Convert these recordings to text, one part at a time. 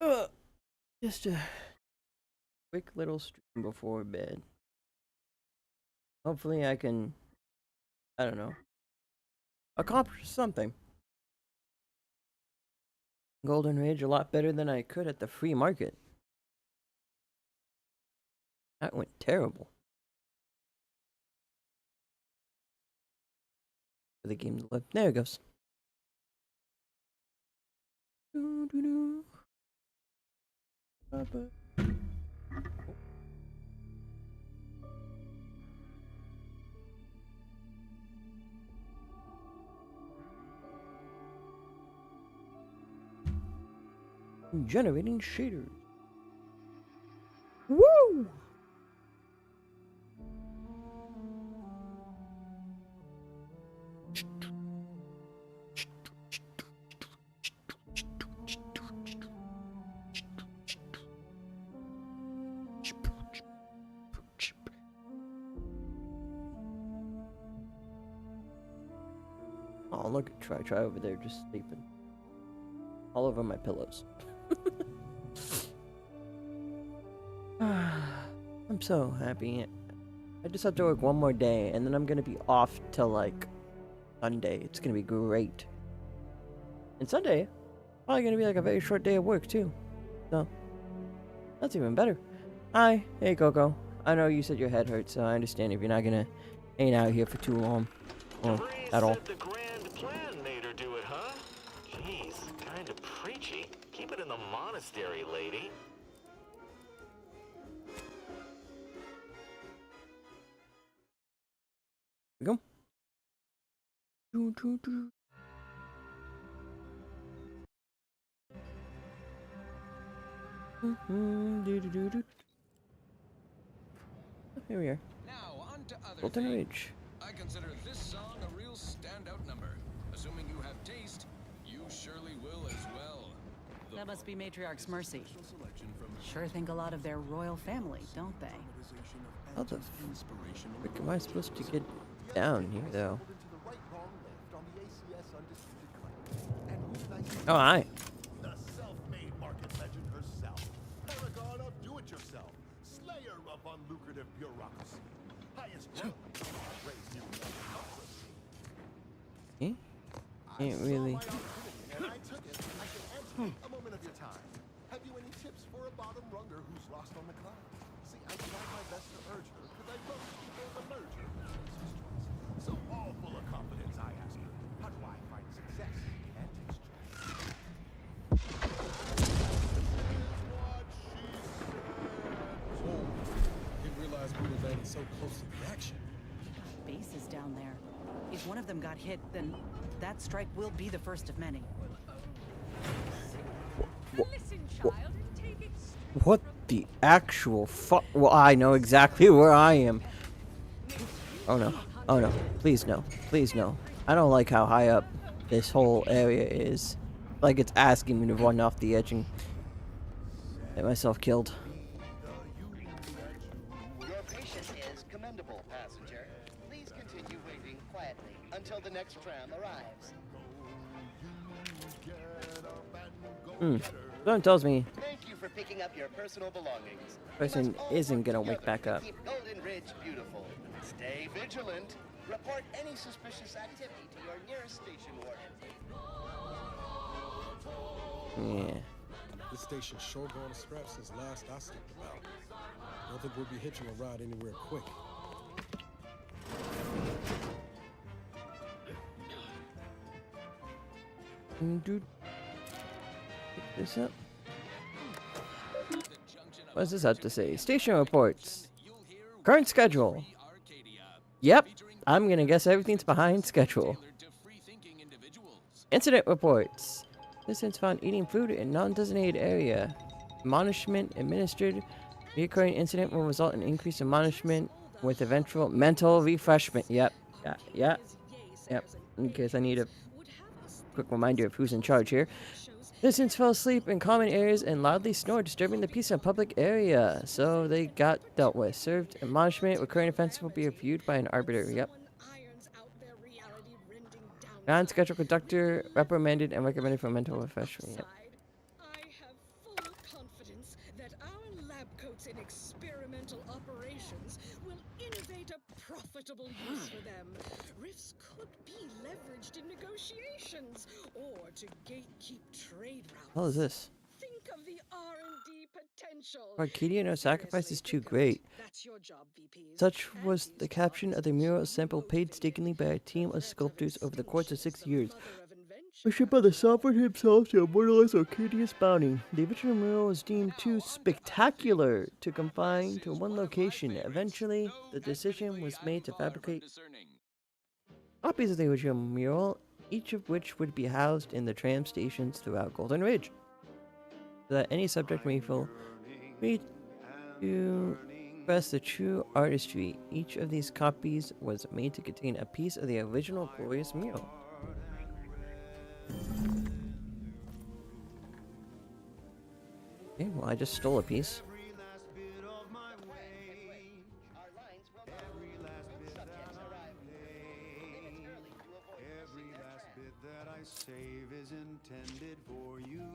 Uh, just a quick little stream before bed. Hopefully I can, I don't know, accomplish something. Golden Rage a lot better than I could at the free market. That went terrible. For the game to live. There it goes. Generating shaders. Woo! Oh, look at Try over there just sleeping. All over my pillows. I'm so happy. I just have to work one more day, and then I'm gonna be off till like Sunday. It's gonna be great. And Sunday, probably gonna be like a very short day of work too. So that's even better. Hi, hey Coco. I know you said your head hurts, so I understand if you're not gonna hang out here for too long, or at all. The grand plan made her do it, huh? Jeez, kind of preachy. Keep it in the monastery, lady. We go. Do. Here we are. Now on to other Golden things. Ridge. I consider this song a real standout number. Assuming you have taste, you surely will as well. That must be Matriarch's Mercy. Sure think a lot of their royal family, don't they? How the frick am I supposed to get down here, though? Oh, hi. The self-made market legend herself. Paragon of do-it-yourself. Slayer of unlucrative bureaucracy. Highest growth. Raise you democracy. Can't really. And I took it. I can answer a moment of your time. Have you any tips for a bottom runger who's lost on the climb? See, I tried my best to urge her because I love people the merger. So all full of confidence, I ask her, how do I find success and taste choice? Didn't realize we were landing so close to the action. Base is down there. If one of them got hit, then that strike will be the first of many. What the actual fuck? Well, I know exactly where I am. Oh no. Oh no. Please no. Please no. I don't like how high up this whole area is. Like it's asking me to run off the edge and get myself killed. Your patience is commendable, passenger. Please continue waiting quietly until the next tram arrives. Someone tells me Thank you for picking up your personal belongings. person We must all isn't work gonna wake together back to up. Keep Golden Ridge beautiful. Stay vigilant. Report any suspicious activity to your nearest station warden. Yeah. This station's sure going to scrap since last I stepped about. Don't think we'll be hitching a ride anywhere quick. Dude. Pick this up. What does this have to say? Station reports. Current schedule. Yep. I'm gonna guess everything's behind schedule. Incident reports. Citizens found eating food in non-designated area. Admonishment administered. Recurring incident will result in increased admonishment with eventual mental refreshment. Yep. Yeah. Yep. In case I need a quick reminder of who's in charge here. Citizens fell asleep in common areas and loudly snored, disturbing the peace in a public area. So they got dealt with. Served admonishment. Recurring offense will be reviewed by an arbiter. Yep. Non-scheduled conductor reprimanded and recommended for mental refreshment. Yep. suitable use for them. Rifts could be leveraged in negotiations or to gatekeep trade routes. What is this? Think of the R&D potential. Arcadia, no sacrifice is Seriously, too think of great. it. That's your job, VPs. Such And was these the caption of the jobs mural are assembled painstakingly by a team of sculptors over the course of 6 years. Worship Worship by the sovereign himself to immortalize Arcadia's bounty. The original mural was deemed too spectacular to confine to one location. Eventually, the decision was made to fabricate copies of the original mural, each of which would be housed in the tram stations throughout Golden Ridge, so that any subject may feel free to express the true artistry. Each of these copies was made to contain a piece of the original glorious mural. Okay, well, I just stole a piece. Our lines will subjects arrive. Minutes early to avoid missing their tram. Bit that I save is intended for you.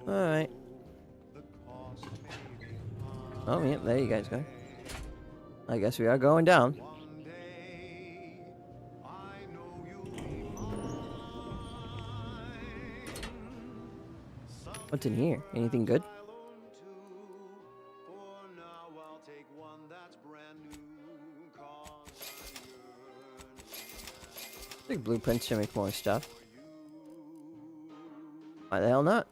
Alright. The cost may be Oh, yeah, there you guys go. I guess we are going down. one day. I know you'll be mine. What's in here? Anything good? I'll own two. For now, I'll take one that's brand new. 'Cause I think blueprints to make more stuff. Why the hell not?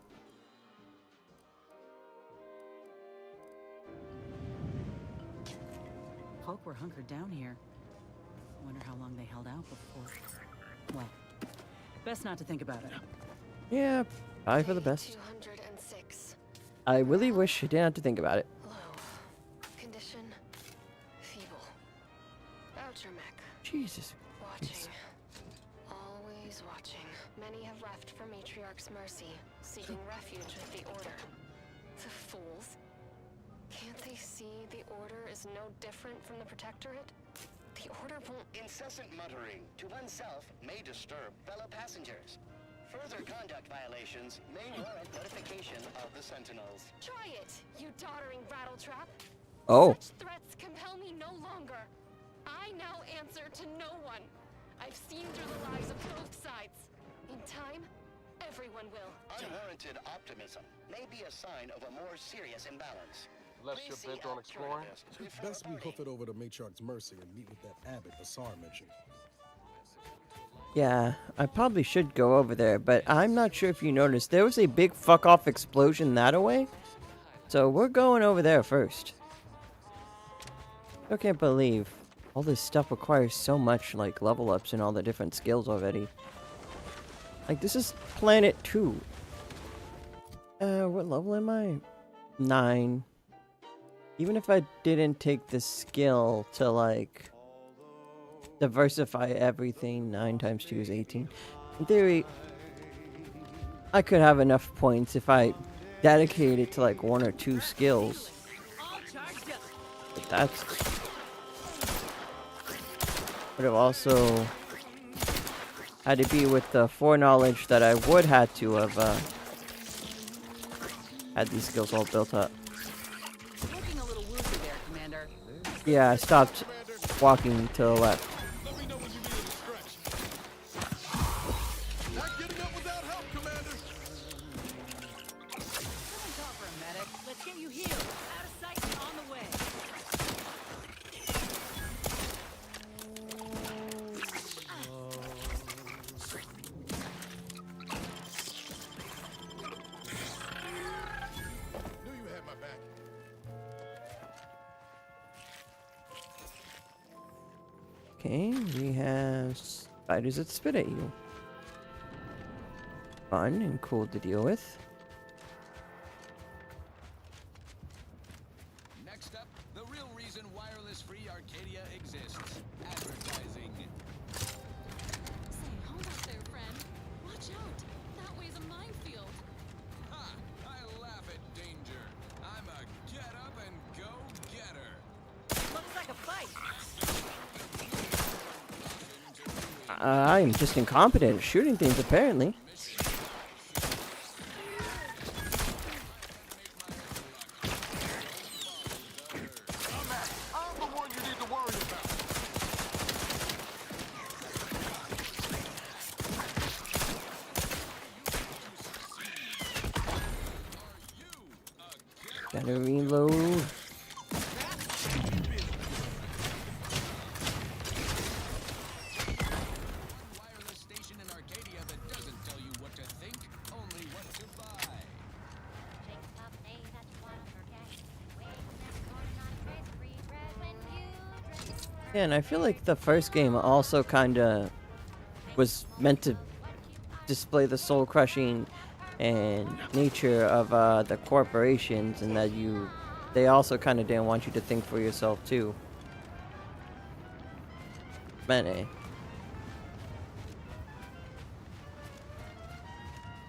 Folk were hunkered down here. Wonder how long they held out before. Well, best not to think about it. Yeah, probably for the best. 206. I really wish I didn't have to think about it. Low. Condition. Feeble. Outer mech. Jesus. Watching. Always watching. Many have left for Matriarch's mercy, seeking refuge with the Order. The fools. Can't they see the Order is no different from the Protectorate? The Order won't... Incessant muttering to oneself may disturb fellow passengers. Further conduct violations may warrant notification of the Sentinels. Try it, you doddering rattletrap. Oh. Such threats compel me no longer. I now answer to no one. I've seen through the lies of both sides. In time, everyone will. Unwarranted optimism may be a sign of a more serious imbalance. Left Please your see bent on exploring? alternatives It's before best we boarding. hoof it over to Matriarch's Mercy and meet with that Abbot Basar mentioned. Yeah, I probably should go over there, but I'm not sure if you noticed. There was a big fuck-off explosion that way. So we're going over there first. I can't believe all this stuff requires so much, like, level ups and all the different skills already. Like, this is Planet 2. What level am I? 9. Even if I didn't take the skill to, like, diversify everything, 9 times 2 is 18. In theory, I could have enough points if I dedicated to, like, 1 or 2 skills. But that's... would have also had to be with the foreknowledge that I would have to have had these skills all built up. Looking a little woozy there, Commander. Yeah, I stopped walking to the left. Let me know when you need a stretch. Not getting up without help, Commander. Someone call for a medic. Let's get you healed. Out of sight and on the way. Knew you had my back. Okay, we have spiders that spit at you. Fun and cool to deal with. Next up, the real reason wireless-free Arcadia exists. Advertising. Say, hold up there, friend. Watch out. That way's a minefield. Ha! I laugh at danger. I'm a get-up-and-go-getter. Looks like a fight. I'm just incompetent at shooting things, apparently. Gotta reload. Wireless station in Arcadia that doesn't tell you what to think, only what to buy. Yeah, and I feel like the first game also kind of was meant to display the soul-crushing and nature of the corporations, and that they also kind of didn't want you to think for yourself too. Many.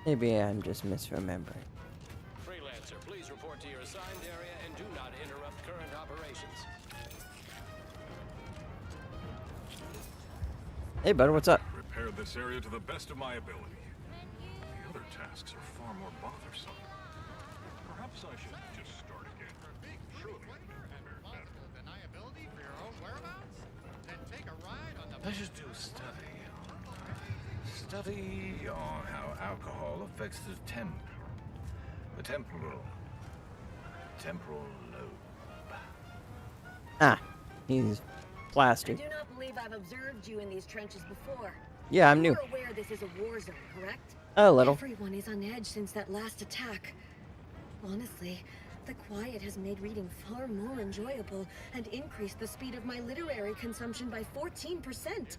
Maybe I'm just misremembering. Freelancer, please report to your assigned area and do not interrupt current operations. Hey, bud, what's up? Repair this area to the best of my ability. The other tasks are far more bothersome. Perhaps I should just start again. Surely deniability for your own whereabouts? Then take a ride on the... I should do a study. Study on how alcohol affects the temporal lobe. Ah, he's plastered. I do not believe I've observed you in these trenches before. Yeah, I'm new. You're aware this is a war zone, correct? A little. Everyone is on edge since that last attack. Honestly, the quiet has made reading far more enjoyable and increased the speed of my literary consumption by 14%.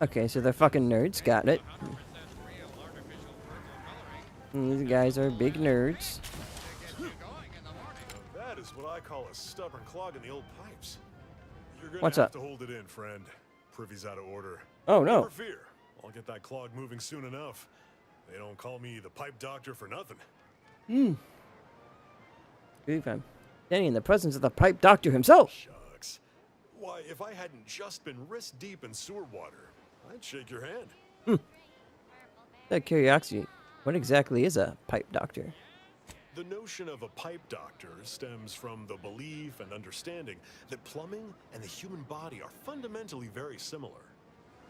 Okay, so they're fucking nerds. Got it. These guys are big nerds. That is what I call a stubborn clog in the old pipes. You're gonna What's have up? to hold it in, friend. Privy's out of order. Oh, no. Never fear. I'll get that clog moving soon enough. They don't call me the pipe doctor for nothing. Good fun. Standing in the presence of the pipe doctor himself. Shucks. Why, if I hadn't just been wrist deep in sewer water, I'd shake your hand. Out of curiosity, what exactly is a pipe doctor? The notion of a pipe doctor stems from the belief and understanding that plumbing and the human body are fundamentally very similar.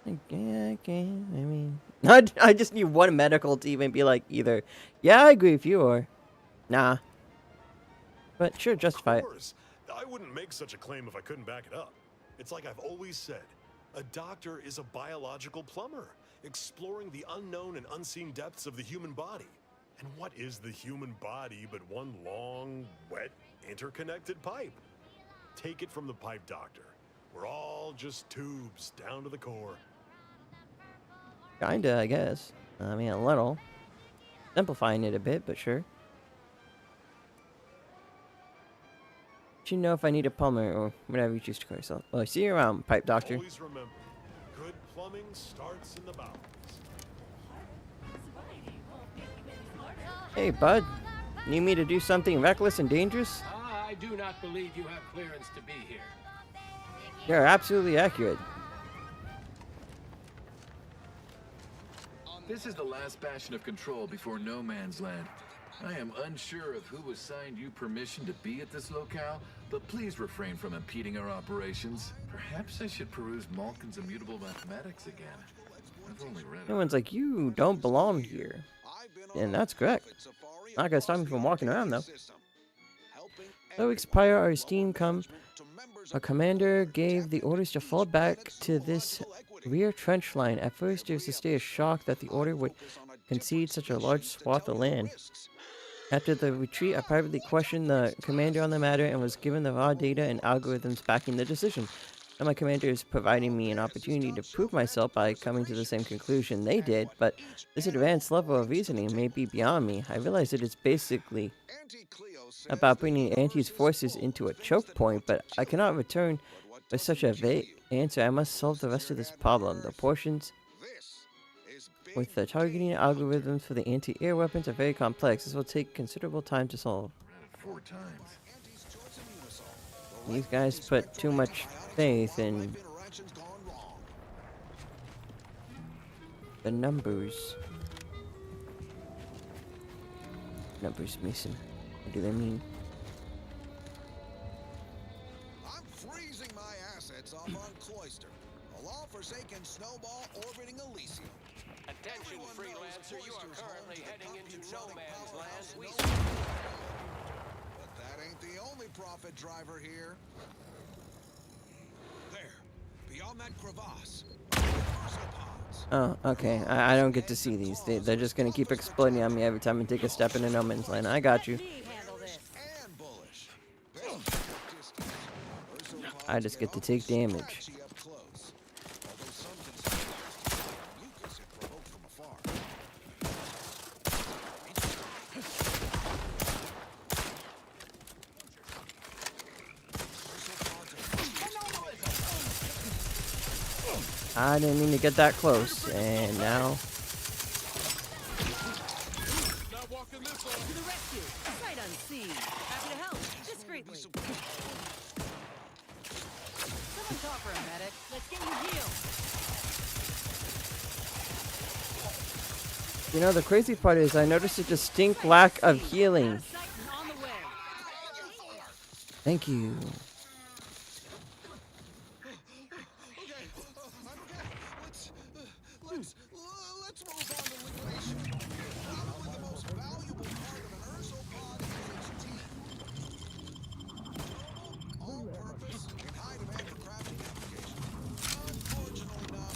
Okay, I mean... I just need one medical to even be like either, yeah, I agree with you, or nah. But sure, justify it. Of course. I wouldn't make such a claim if I couldn't back it up. It's like I've always said, a doctor is a biological plumber, exploring the unknown and unseen depths of the human body. And what is the human body but one long, wet, interconnected pipe? Take it from the pipe doctor. We're all just tubes down to the core. Kinda, I guess. I mean, a little. Simplifying it a bit, but sure. Let you know if I need a plumber or whatever you choose to call yourself. Well, I see you around, pipe doctor. Always remember, good plumbing starts in the bowels. Hey, bud. Need me to do something reckless and dangerous? I do not believe you have clearance to be here. You're absolutely accurate. This is the last bastion of control before no man's land. I am unsure of who assigned you permission to be at this locale, but please refrain from impeding our operations. Perhaps I should peruse Malkin's Immutable Mathematics again. I've only read it. Everyone's like, you don't belong here. And that's correct. Not gonna stop me from walking around, though. 2 weeks prior, our esteemed our commander gave the orders to fall back to this rear trench line. At first, there was a state of shock that the order would concede such a large swath of land. After the retreat, I privately questioned the commander on the matter and was given the raw data and algorithms backing the decision. Now my commander is providing me an opportunity to prove myself by coming to the same conclusion they did, but this advanced level of reasoning may be beyond me. I realize that it's basically about bringing Auntie's forces into a choke point, but I cannot return with such a vague answer. I must solve the rest of this problem. The portions with the targeting algorithms for the anti-air weapons are very complex. This will take considerable time to solve. 4 times. These guys put too much faith in the numbers. Numbers, Mason. What do they mean? I'm freezing my assets off on Cloister, a long-forsaken snowball orbiting Elysium. Attention, freelancer, you are currently heading into no man's land. ain't the only profit driver here. There, beyond that crevasse. Oh, okay. I don't get to see these. They're just gonna keep exploding on me every time I take a step into no man's land. I got you. I just get to take damage. I didn't mean to get that close, and now... To the rescue! Sight unseen! Happy to help! Discreetly! Someone call for a medic. Let's get you healed! You know, the crazy part is I noticed a distinct lack of healing. Thank you. Let's move on to liquidation. Probably the most valuable part of an Ursopod is its teeth. All purpose in high demand for crafting applications. Unfortunately not.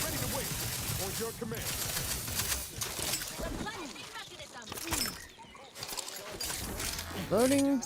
Ready to wait. On your command. Loading.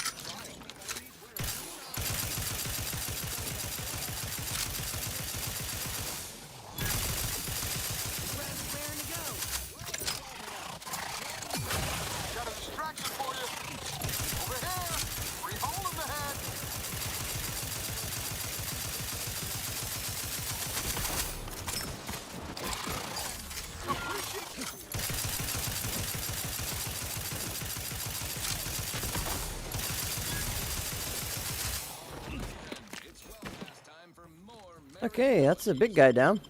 Okay, that's a big guy down.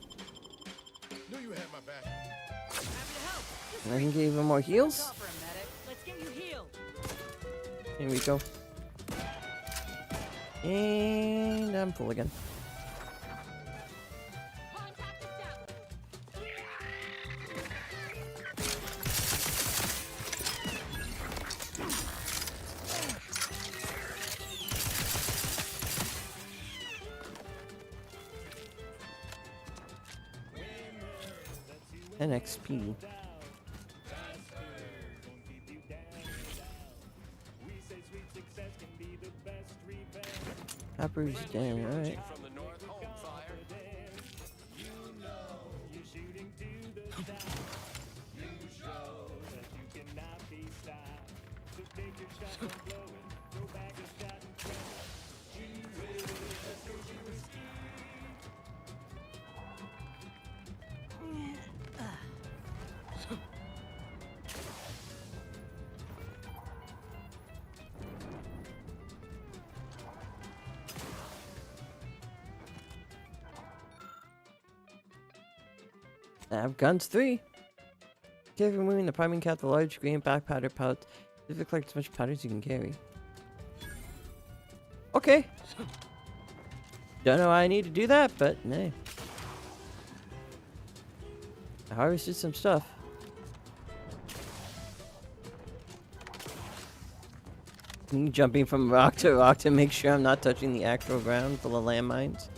Knew you had my back. And I can get even more heals. Let's get you healed! Here we go. And I'm full again. And XP. Hopper's down, alright. I have guns 3. Carry removing the priming cap, the large green back powder pouch. If it collects as much powder as you can carry. Okay. Don't know why I need to do that, but nah. I harvested some stuff. Me jumping from rock to make sure I'm not touching the actual ground full of landmines.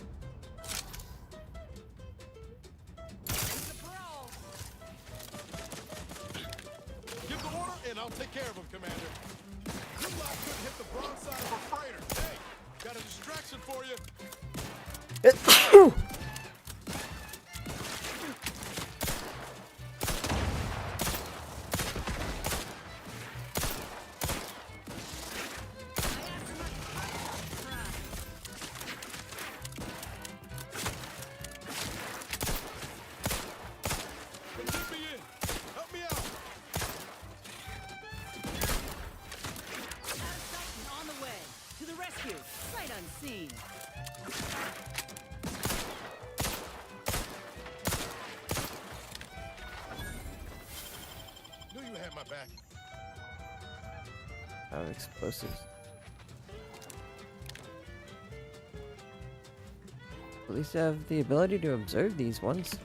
Take care of him, Commander. Grimlock couldn't hit the broadside of a freighter. Hey, got a distraction for you. Let me in. Help me out. On the way! To the rescue! Sight unseen! Knew you had my back. Oh, explosives. At least I have the ability to observe these ones.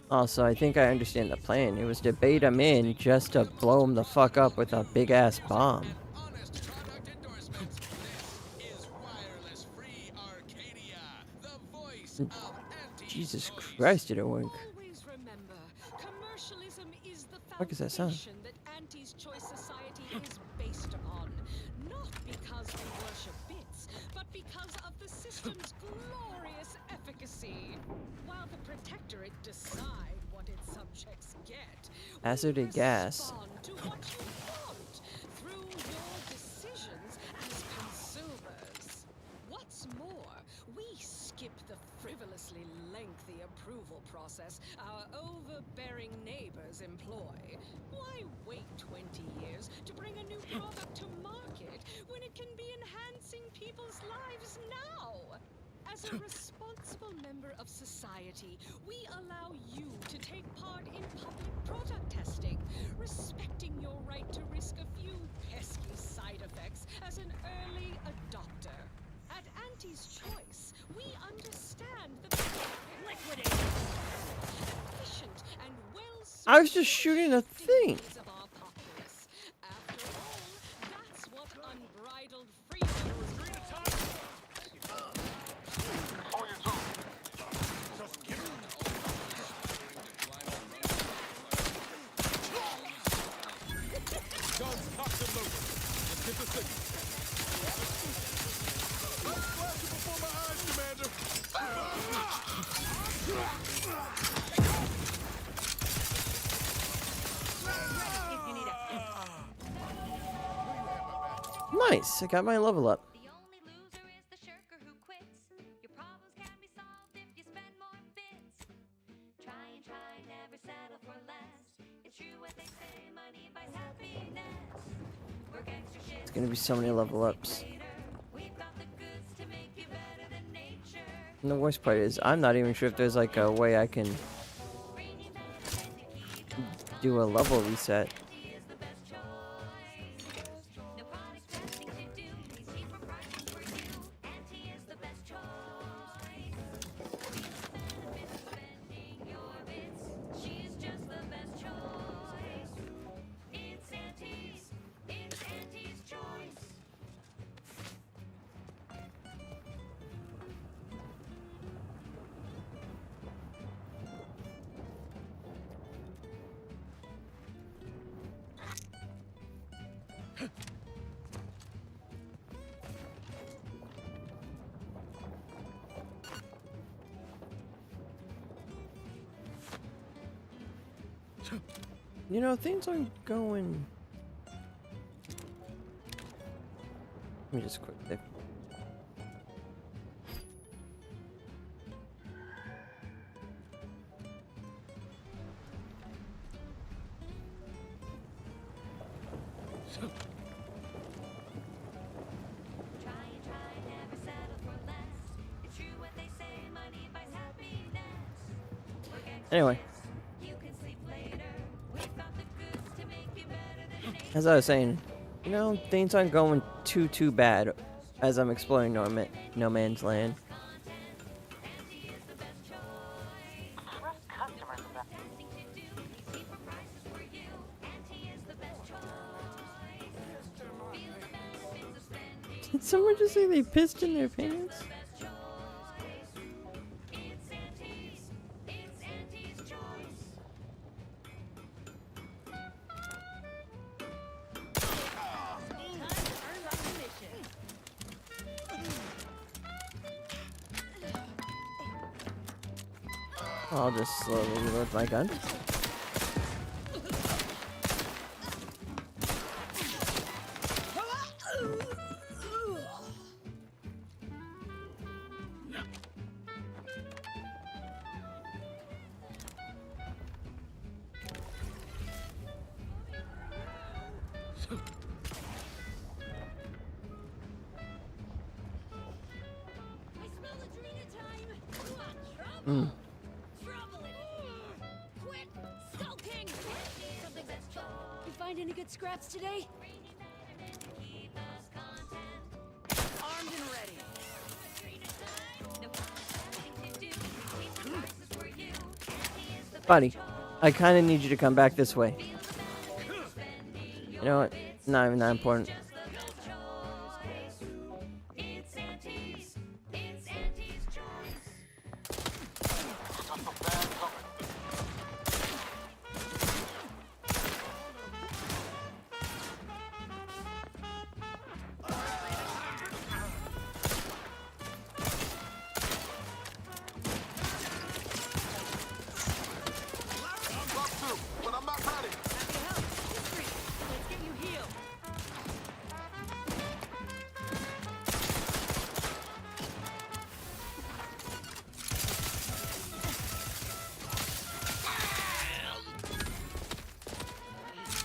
Also, I think I understand the plan. It was to bait him in just to blow him the fuck up with a big ass bomb. Jesus Christ, did it work? Always remember, commercialism is the What is that sound? foundation that Auntie's Choice Society is based upon. Not because we worship bits, but because of the system's glorious efficacy. While the Protectorate decide what its subjects get, Acid and gas. respond to what you want through your decisions as consumers. What's more, we skip the frivolously lengthy approval process our overbearing neighbors employ. Why wait 20 years to bring a new product to market when it can be enhancing people's lives now? As a responsible member of society, we allow you to take part in public product testing, respecting your right to risk a few pesky side effects as an early adopter. At Auntie's Choice, we understand the liquidating, efficient, and well I was just shooting a thing. of our populace. After all, that's what unbridled freedom Guns cocked and loaded. Let's get the signal. I'm flashing before my eyes, Commander. Nice, I got my level up. It's gonna be so many level ups. And the worst part is, I'm not even sure if there's like a way I can do a level reset. You know, things aren't going... Let me just quit there. Anyway. As I was saying, you know, things aren't going too bad as I'm exploring No Man's Land. Did someone just say they pissed in their pants? I'll just slowly reload my gun. You find any good scraps today? Buddy, I kind of need you to come back this way. You know what? Not even that important. But I'm not ready. Let's get you healed.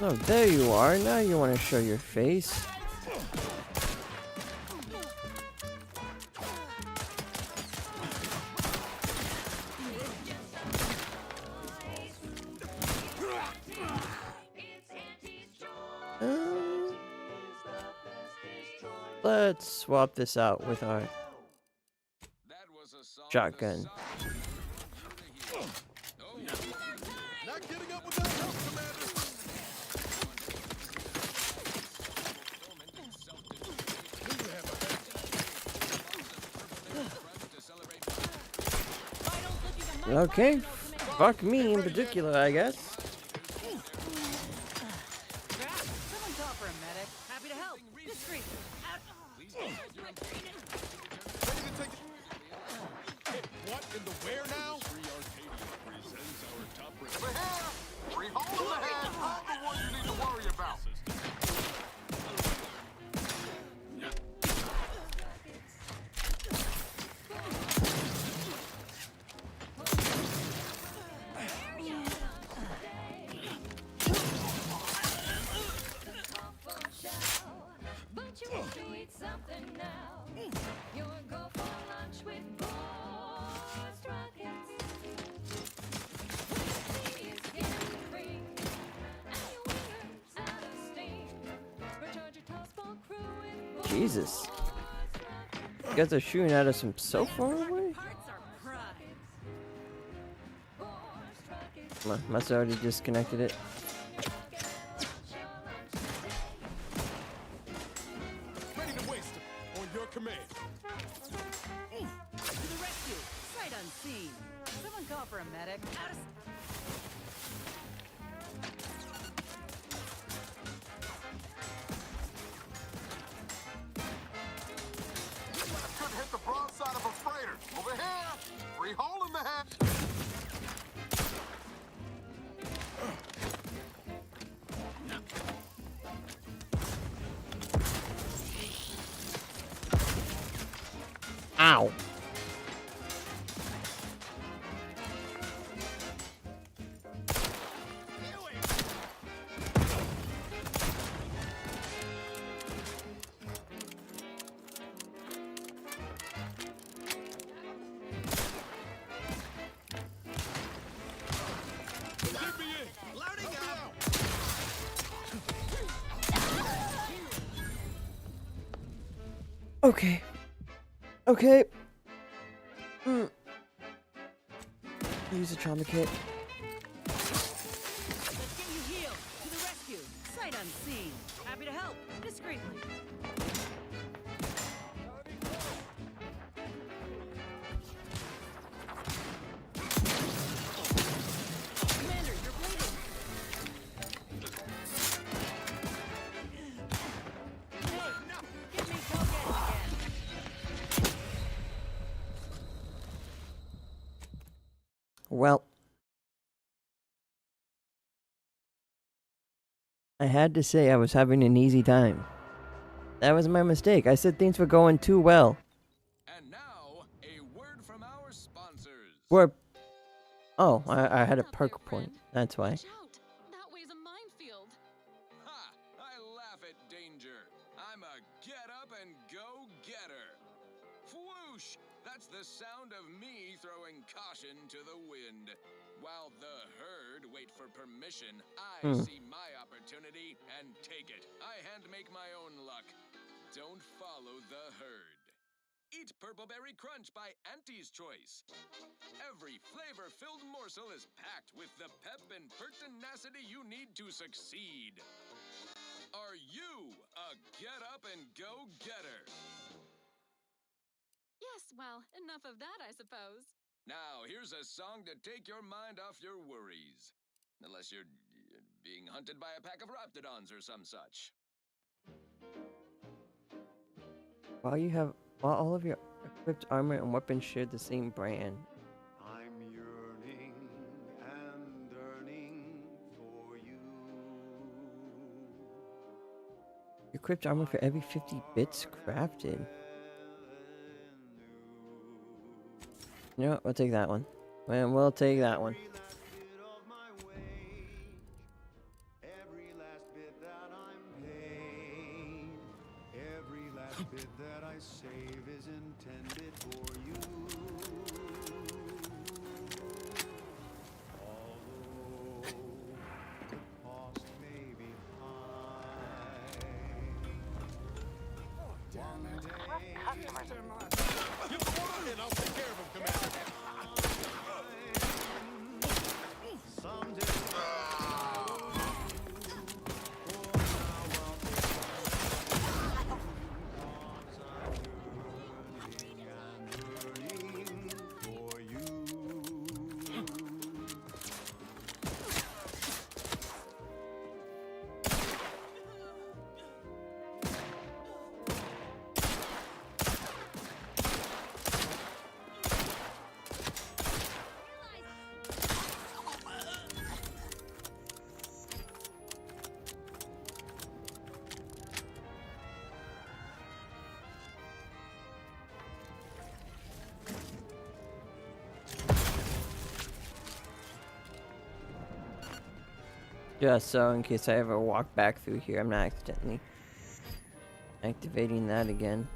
Oh, there you are. Now you want to show your face. Let's swap this out with our shotgun. Not getting up without help, Commander. Okay, fuck me in particular, I guess. Someone call for a medic. Happy to help. Discreet. What in the where now? Over here! Free hole in the head! I'm the one you need to worry about! Jesus. You guys are shooting at us from so far away? Must have already disconnected it. Ready to waste them on your command. To the rescue. Sight unseen. Someone call for a medic. Could hit the broadside of a freighter. Over here! Free hole in the head! Ow. Okay. Okay. Use a trauma kit. Let's get you healed. To the rescue. Sight unseen. Happy to help. Discreetly. Commander, you're bleeding. Give me cocaine again. Well, I had to say I was having an easy time. That was my mistake. I said things were going too well. And now, a word from our sponsors. We're... Oh, I had a perk point. That's why. That way's a minefield. Ha! I laugh at danger. I'm a get up and go getter. Whoosh! That's the sound of me throwing caution to the wind. While the herd wait for permission, I see my opportunity and take it. I hand make my own luck. Don't follow the herd. Eat Purpleberry Crunch by Auntie's Choice. Every flavor-filled morsel is packed with the pep and pertinacity you need to succeed. Are you a get-up-and-go-getter? Yes, well, enough of that, I suppose. Now, here's a song to take your mind off your worries. Unless you're being hunted by a pack of raptidons or some such. While all of your equipped armor and weapons share the same brand. I'm yearning and yearning for you. Equipped armor for every 50 bits crafted. You know what? We'll take that one. And we'll take that one. Every last bit that I'm paid, every last bit that I save is intended for you. Although the cost may be high, one day Customers are more. Give the order and I'll take care of him, Commander. someday. Just so in case I ever walk back through here, I'm not accidentally activating that again.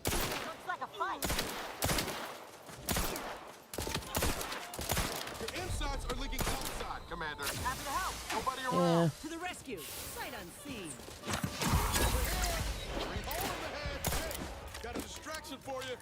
Looks like a fight. The insides are leaking outside, Commander. Happy to help. Nobody Yeah. around. To the rescue! Sight unseen. Hole in the head. Hey, got a distraction for you.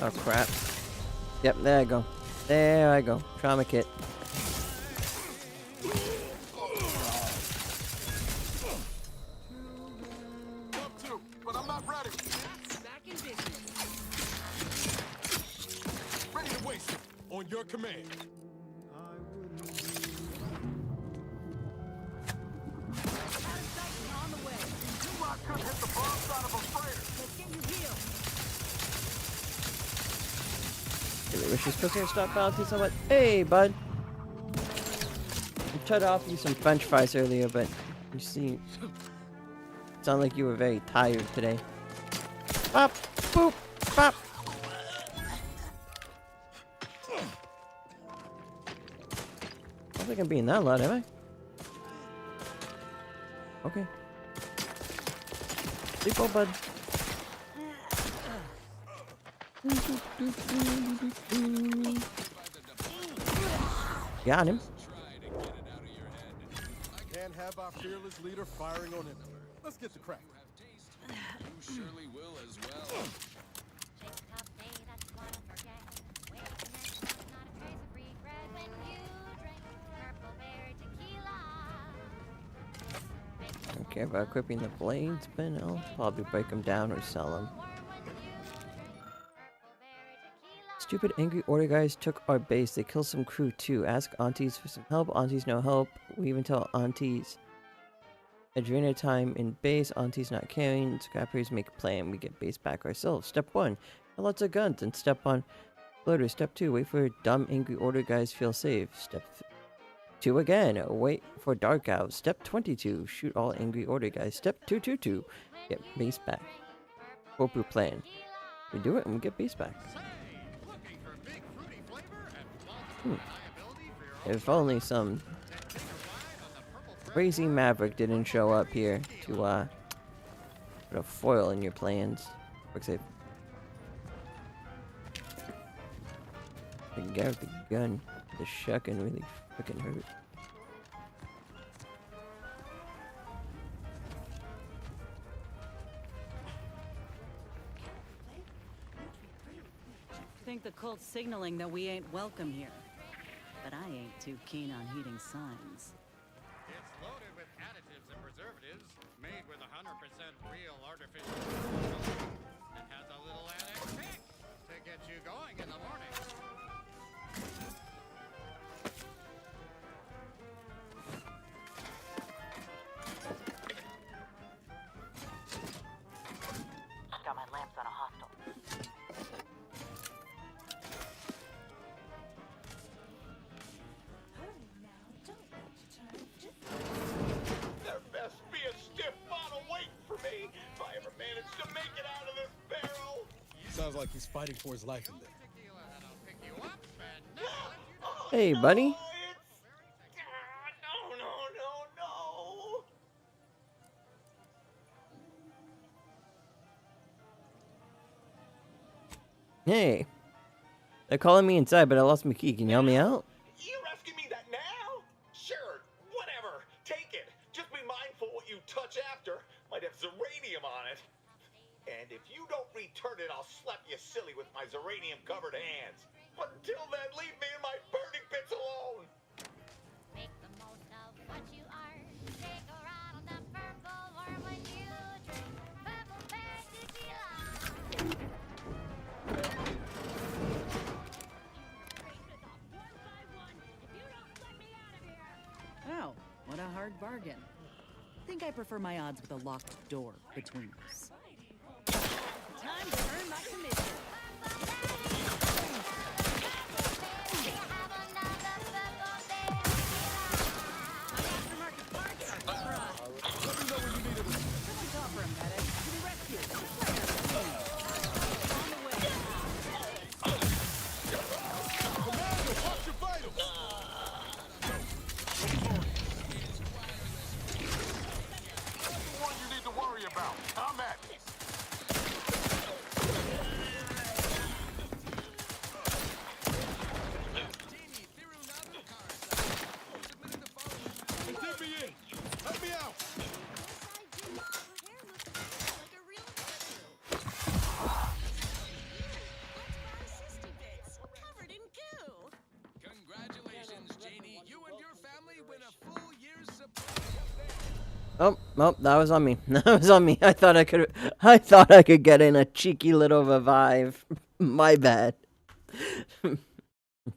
Oh crap. Yep, there I go. There I go. Trauma kit. Up to, but I'm not ready. Back in business. Ready to waste it. On your command. Titan on the way. You lot could hit the bomb side of a freighter. Let's get you healed. Really wish you're supposed to stop balancing so much. Hey, bud. I tried to offer you some french fries earlier, but you seem... sound like you were very tired today. Pop! Boop! Pop! I don't think I'm being that loud, am I? Okay. Sleep well, bud. Got him. Can't have our fearless leader firing on him. Let's get the crack. You surely will as well. I don't care about equipping the blades, but I'll probably break them down or sell them. Stupid angry order guys took our base. They killed some crew too. Ask aunties for some help. Aunties no help. We even tell aunties Adrena time in base. Aunties not caring. Scrappers make a plan. We get base back ourselves. Step 1. Have lots of guns. And step 1. Loader. Step 2. Wait for dumb angry order guys feel safe. Step 2 again. Wait for dark out. Step 22. Shoot all angry order guys. Step 222. Get base back. Popu plan. We do it and we get base back. If only some crazy maverick didn't show up here to put a foil in your plans. Quick save. The guy with the gun, the shotgun really freaking hurt. Think the cult's signaling that we ain't welcome here. But I ain't too keen on heeding signs. It's loaded with additives and preservatives, made with 100% real artificial intelligence. It has a little annex kick to get you going in the morning. Got my lamps on a hostile. There best be a stiff bottle waiting for me if I ever manage to make it out of this barrel. Sounds like he's fighting for his life in there. Hey, buddy. No. Hey. They're calling me inside, but I lost my key. Can you help me out? You're asking me that now? Sure, whatever. Take it. Just be mindful what you touch after. Might have zeranium on it. And if you don't return it, I'll slap you silly with my zeranium-covered hands. But until then, leave me in my burning pits alone. Make the most of what you are. Take a ride on the purple worm when you drink. Purple bag to Oh, what a hard bargain. Think I prefer my odds with a locked door between us. Time to earn my commission. What you need to worry about? I'm at it. Let me in. Let me out. Covered in goo. Congratulations, Janie. You and your family win a full year's supply of Oh, that was on me. That was on me. I thought I could get in a cheeky little revive. My bad.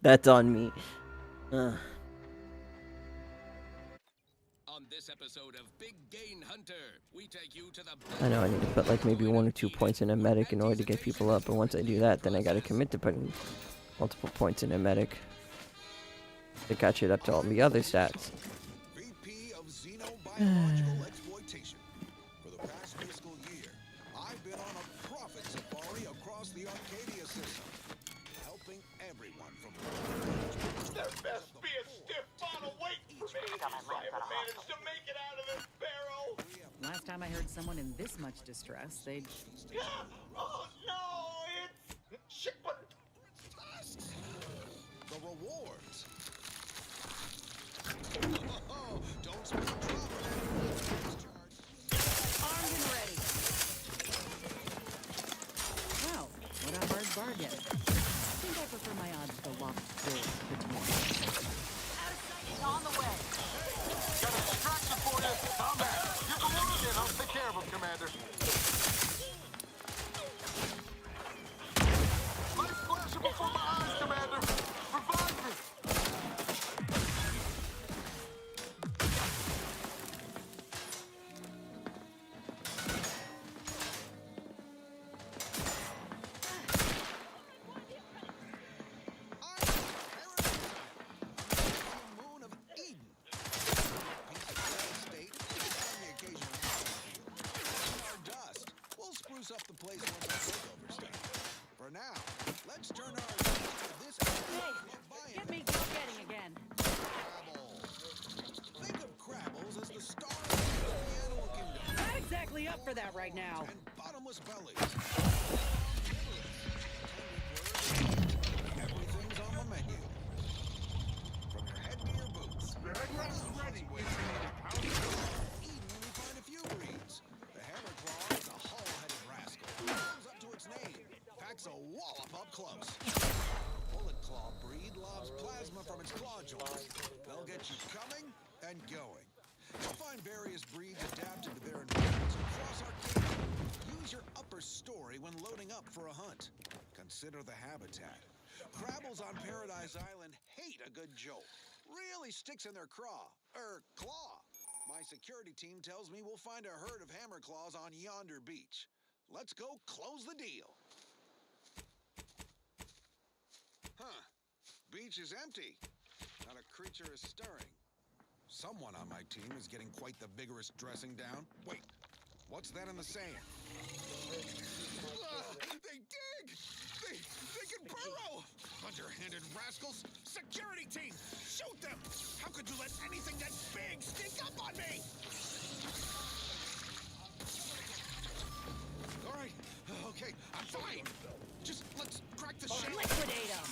That's on me. On this episode of Big Gain Hunter, we take you to the I know I need to put like maybe 1 or 2 points in a medic in order to get people up, but once I do that, then I gotta commit to putting multiple points in a medic to catch it up to all the other stats. VP of Xenobiological Exploitation. For the past fiscal year, I've been on a profit safari across the Arcadia system, helping everyone from There best be a stiff bottle waiting for me if I ever manage to make it out of this barrel. Last time I heard someone in this much distress, they'd... Oh no, it's shipment. the rewards. Oh, don't spill trouble. Armed and ready. Wow, what a hard bargain. Think I prefer my odds with a locked door between us. On the way. Got a distraction for you. I'm back. Get the wound in. I'll take care of him, Commander. Let's flash him before my that right now. And bottomless bellies. Everything's on the menu. From your head to your boots. Ready. Even when we find a few breeds. The Hammerclaw is a hull-headed rascal. Lives up to its name. Packs a wallop up close. Bullet Claw breed loves plasma from its claw joints. They'll get you coming and going. You'll find various breeds adapted to their environments across Arcadia. Use your upper story when loading up for a hunt. Consider the habitat. Crabbles on Paradise Island hate a good jolt. Really sticks in their claw. My security team tells me we'll find a herd of Hammerclaws on yonder beach. Let's go close the deal. Huh. Beach is empty. Not a creature is stirring. Someone on my team is getting quite the vigorous dressing down. Wait, what's that in the sand? They dig! They can burrow! Underhanded rascals! Security team! Shoot them! How could you let anything that big sneak up on me? All right, okay, I'm fine. Just let's crack the shell. Liquidate them!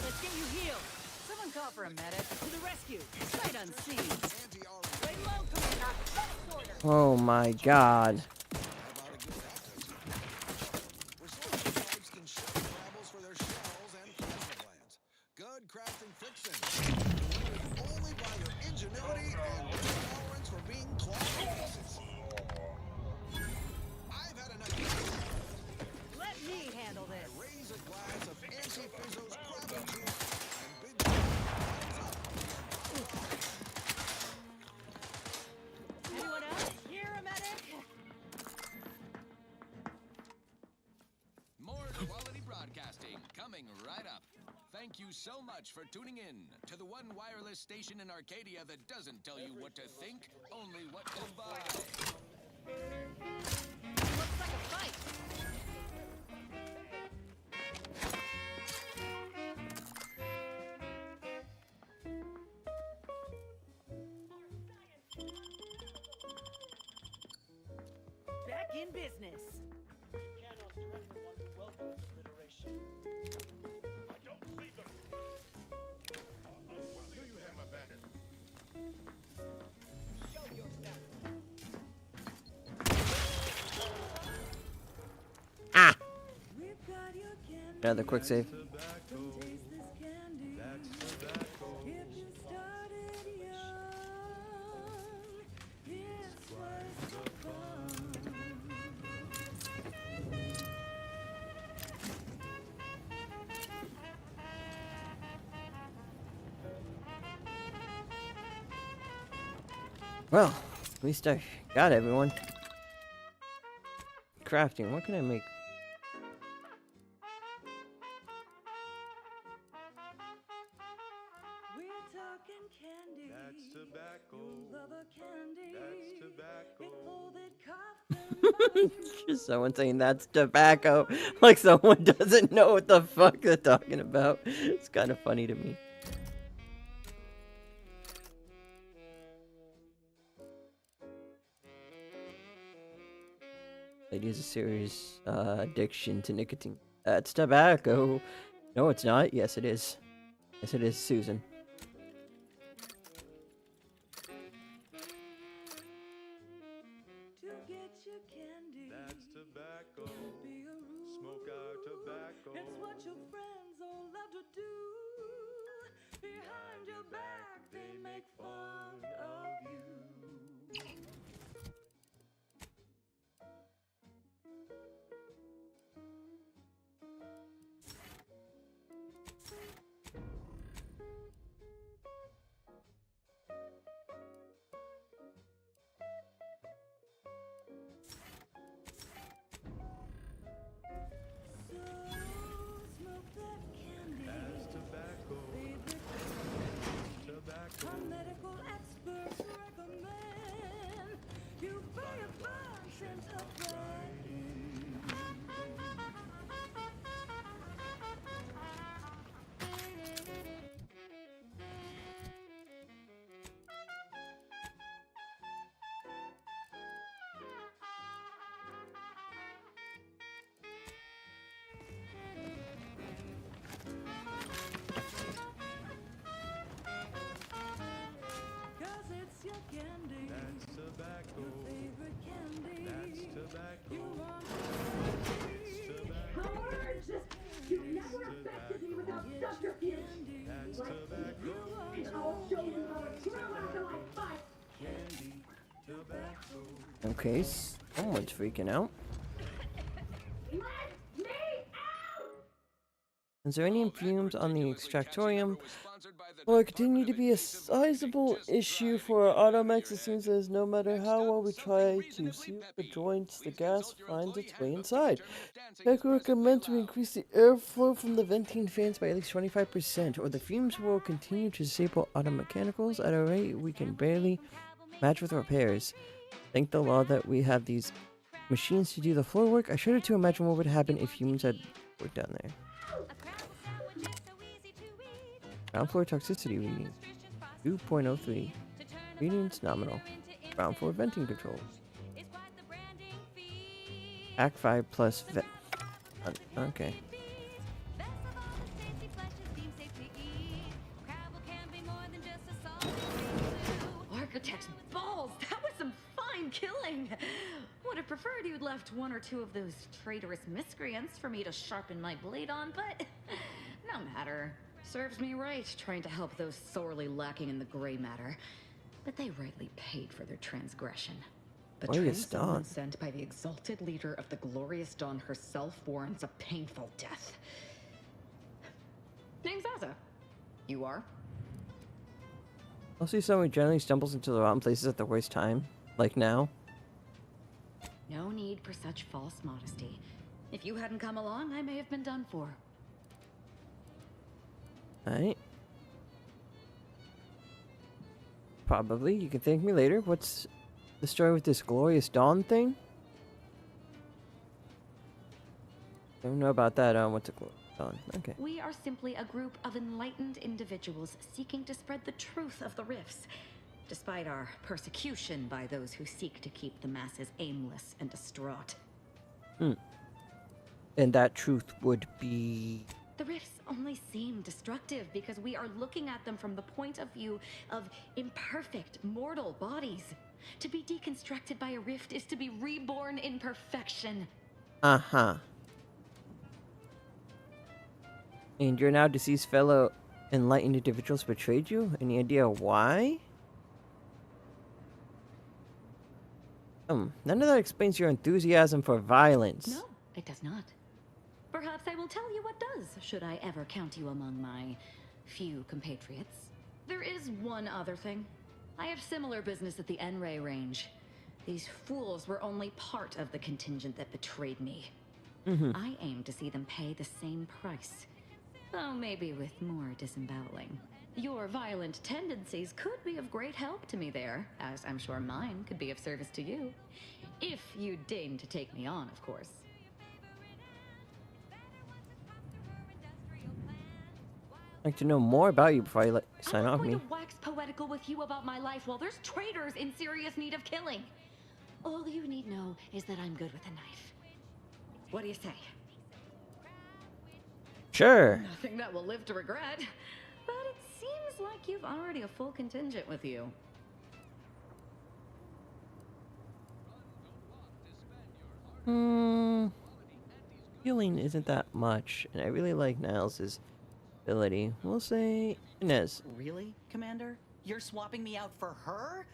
Let's get you healed. Someone call for a medic. To the rescue. Sight unseen. Lay low, Commander. Last order. Oh my god. Good crafting fixing. Only by your ingenuity and tolerance for being clawed. I've had enough. Let me handle this. I raise a glass of Auntie Fizzo's crab juice and bid Anyone else? Here, a medic? More quality broadcasting coming right up. Thank you so much for tuning in to the one wireless station in Arcadia that doesn't tell you what to think, only what to buy. Looks like a fight. Back in business. Ah! Another quick save. Well, at least I got everyone. Crafting, what can I make? Just someone saying that's tobacco. Like someone doesn't know what the fuck they're talking about. It's kind of funny to me. It is a serious addiction to nicotine. That's tobacco. No, it's not. Yes, it is. Yes, it is, Susan. That's tobacco. Smoke our tobacco. It's what your friends all love to do. Behind your back, they make fun of you. Our medical experts Okay, someone's freaking out. Is there any fumes on the extractorium? Will it continue to be a sizable issue for our Automex? It seems as no matter how well we try to seal the joints, the gas finds its way inside. I could recommend to increase the airflow from the venting fans by at least 25%, or the fumes will continue to disable auto mechanicals at a rate we can barely match with repairs. Thank the law that we have these machines to do the floor work. I shudder to imagine what would happen if humans had worked down there. Ground floor toxicity reading 2.03. Readings nominal. Ground floor venting control. Act 5 plus vet. Okay. Architect's balls! That was some fine killing! Would have preferred you'd left one or two of those traitorous miscreants for me to sharpen my blade on, but no matter. Serves me right, trying to help those sorely lacking in the gray matter. But they rightly paid for their transgression. Betraying someone sent by the exalted leader of the Glorious Dawn herself warrants a painful death. Name's Azza. You are? I'll see someone who generally stumbles into the wrong places at the worst time. Like now. No need for such false modesty. If you hadn't come along, I may have been done for. Alright. Probably. You can thank me later. What's the story with this Glorious Dawn thing? Don't know about that. What's a Glorious Dawn? Okay. We are simply a group of enlightened individuals seeking to spread the truth of the rifts, despite our persecution by those who seek to keep the masses aimless and distraught. And that truth would be... The rifts only seem destructive because we are looking at them from the point of view of imperfect, mortal bodies. To be deconstructed by a rift is to be reborn in perfection. Uh-huh. And your now deceased fellow enlightened individuals betrayed you? Any idea why? None of that explains your enthusiasm for violence. No, it does not. Perhaps I will tell you what does, should I ever count you among my few compatriots. There is one other thing. I have similar business at the N-Ray range. These fools were only part of the contingent that betrayed me. I aim to see them pay the same price, though maybe with more disemboweling. Your violent tendencies could be of great help to me there, as I'm sure mine could be of service to you. If you deign to take me on, of course. I'd like to know more about you before I sign off me. I'm not going to wax poetical with you about my life while there's traitors in serious need of killing. All you need know is that I'm good with a knife. What do you say? Sure. Nothing that will live to regret. But it seems like you've already a full contingent with you. Healing isn't that much, and I really like Niles' ability. We'll say Inez. Really, Commander? You're swapping me out for her?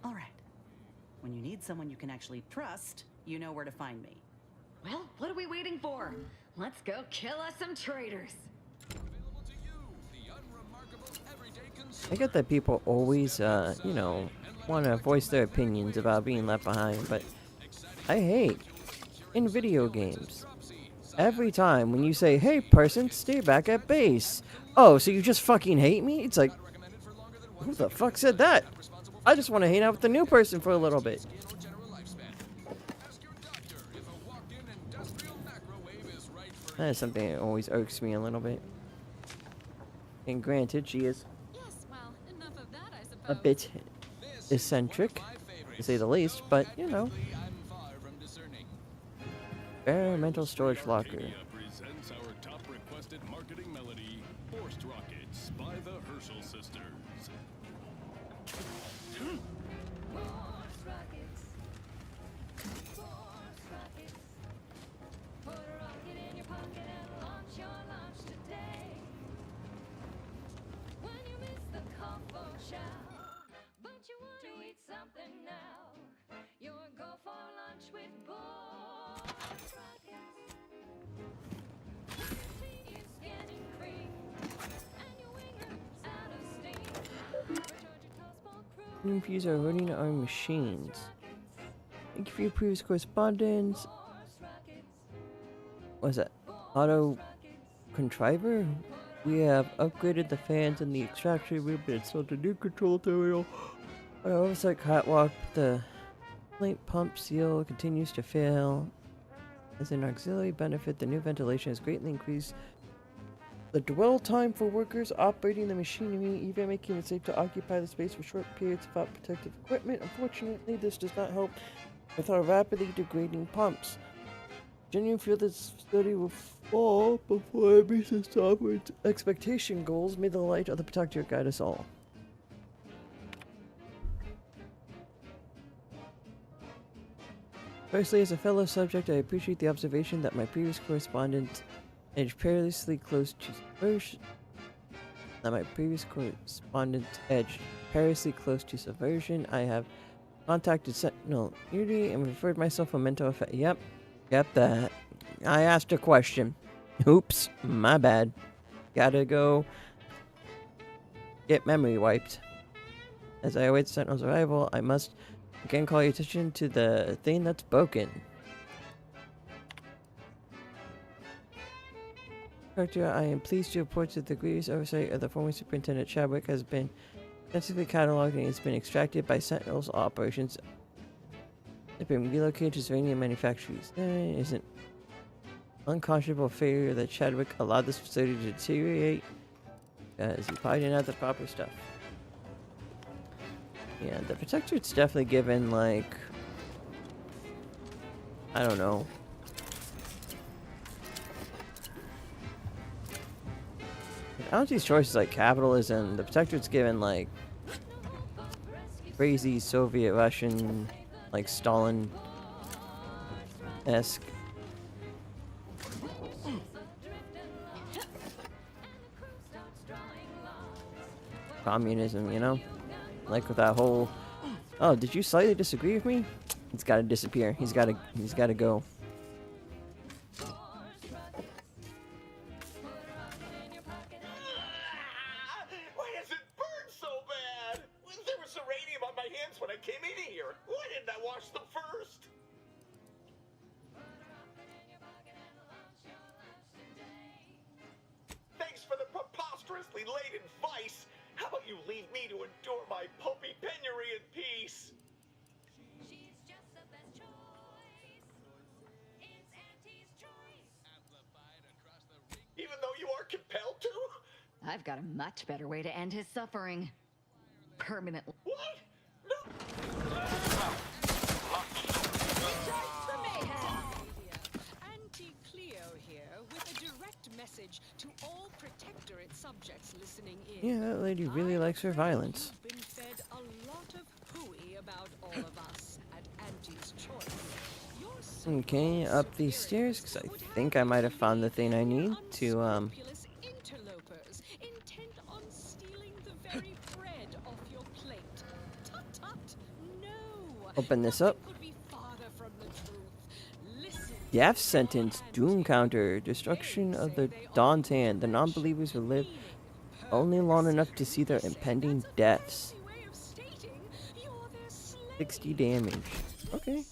All right. When you need someone you can actually trust, you know where to find me. Well, what are we waiting for? Let's go kill us some traitors. I get that people always, you know, want to voice their opinions about being left behind, but I hate in video games. Every time when you say, hey person, stay back at base. Oh, so you just fucking hate me? It's like, who the fuck said that? I just want to hang out with the new person for a little bit. That is something that always irks me a little bit. And granted, she is a bit eccentric, to say the least, but, you know. Experimental storage locker. Presents our top requested marketing melody, Forced Rockets by the Herschel Sisters. But you want to eat something Views are running our machines. Thank you for your previous correspondence. What's that? Auto contriver? We have upgraded the fans in the extraction room and installed a new control terminal. Our oversight catwalk, the complaint pump seal continues to fail. As an auxiliary benefit, the new ventilation has greatly increased the dwell time for workers operating the machinery, even making it safe to occupy the space for short periods without protective equipment. Unfortunately, this does not help with our rapidly degrading pumps. Genuine feel this study will fall before it meets its operating expectation goals. May the light of the Protector guide us all. Firstly, as a fellow subject, I appreciate the observation that my previous correspondent edged perilously close to subversion. I have contacted Sentinel Unity and referred myself a mental effect. Yep, that. I asked a question. Oops, my bad. Gotta go get memory wiped. As I await Sentinel's arrival, I must again call your attention to the thing that's broken. Director, I am pleased to report that the grievous oversight of the former Superintendent Chadwick has been extensively cataloged and has been extracted by Sentinel's operations. They've been relocated to Serenian manufacturers. There is an unconscionable failure that Chadwick allowed this facility to deteriorate because he probably didn't have the proper stuff. Yeah, the Protectorate's definitely given, like, I don't know. Auntie's choice is like capitalism. The Protectorate's given like crazy Soviet Russian, like Stalin-esque. Communism, you know? Like with that whole, oh, did you slightly disagree with me? He's gotta disappear. He's gotta go. Why does it burn so bad? There was uranium on my hands when I came in here. Why didn't I wash them first? Thanks for the preposterously late advice. How about you leave me to endure my pulpy penury in peace? Even though you are compelled to? I've got a much better way to end his suffering. Permanently. What? Auntie Cleo here with a direct message to all Protectorate subjects listening in. Yeah, that lady really likes her violence. You've been fed a lot of hooey about all of us at Auntie's choice. Okay, up these stairs, because I think I might have found the thing I need to, Interlopers intent on stealing the very bread off your plate. Tut tut, no. open this up. Could be farther from the truth. Listen. Death sentence, doom counter, destruction of the Dawn's hand. The non-believers will live only long enough to see their impending deaths. 60 damage. Okay.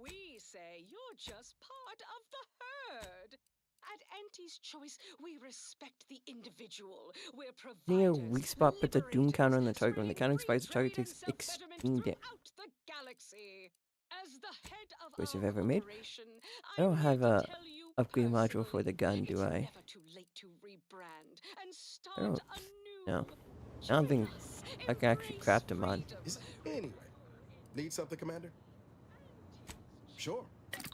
We say you're just part of the herd. At Auntie's choice, we respect the individual. We're Near providers. weak spot, put the doom counter on the target. When the counter expires, the target takes extreme damage. The galaxy. As the head of Choice I've ever made. I don't have a upgrade module for the gun, do I? I don't. No. I don't think I can actually craft a mod. Anyway, need something, Commander? Sure. And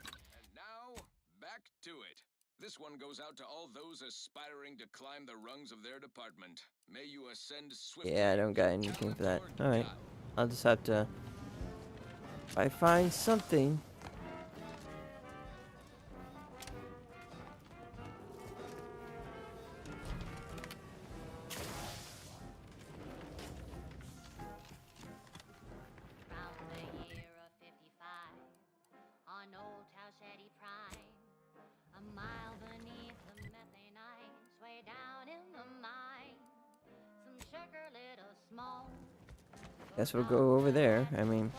now, back to it. This one goes out to all those aspiring to climb the rungs of their department. May you ascend swiftly. Yeah, I don't got anything for that. Alright. I'll just have to... If I find something... Sugar little Guess we'll go over there. I mean,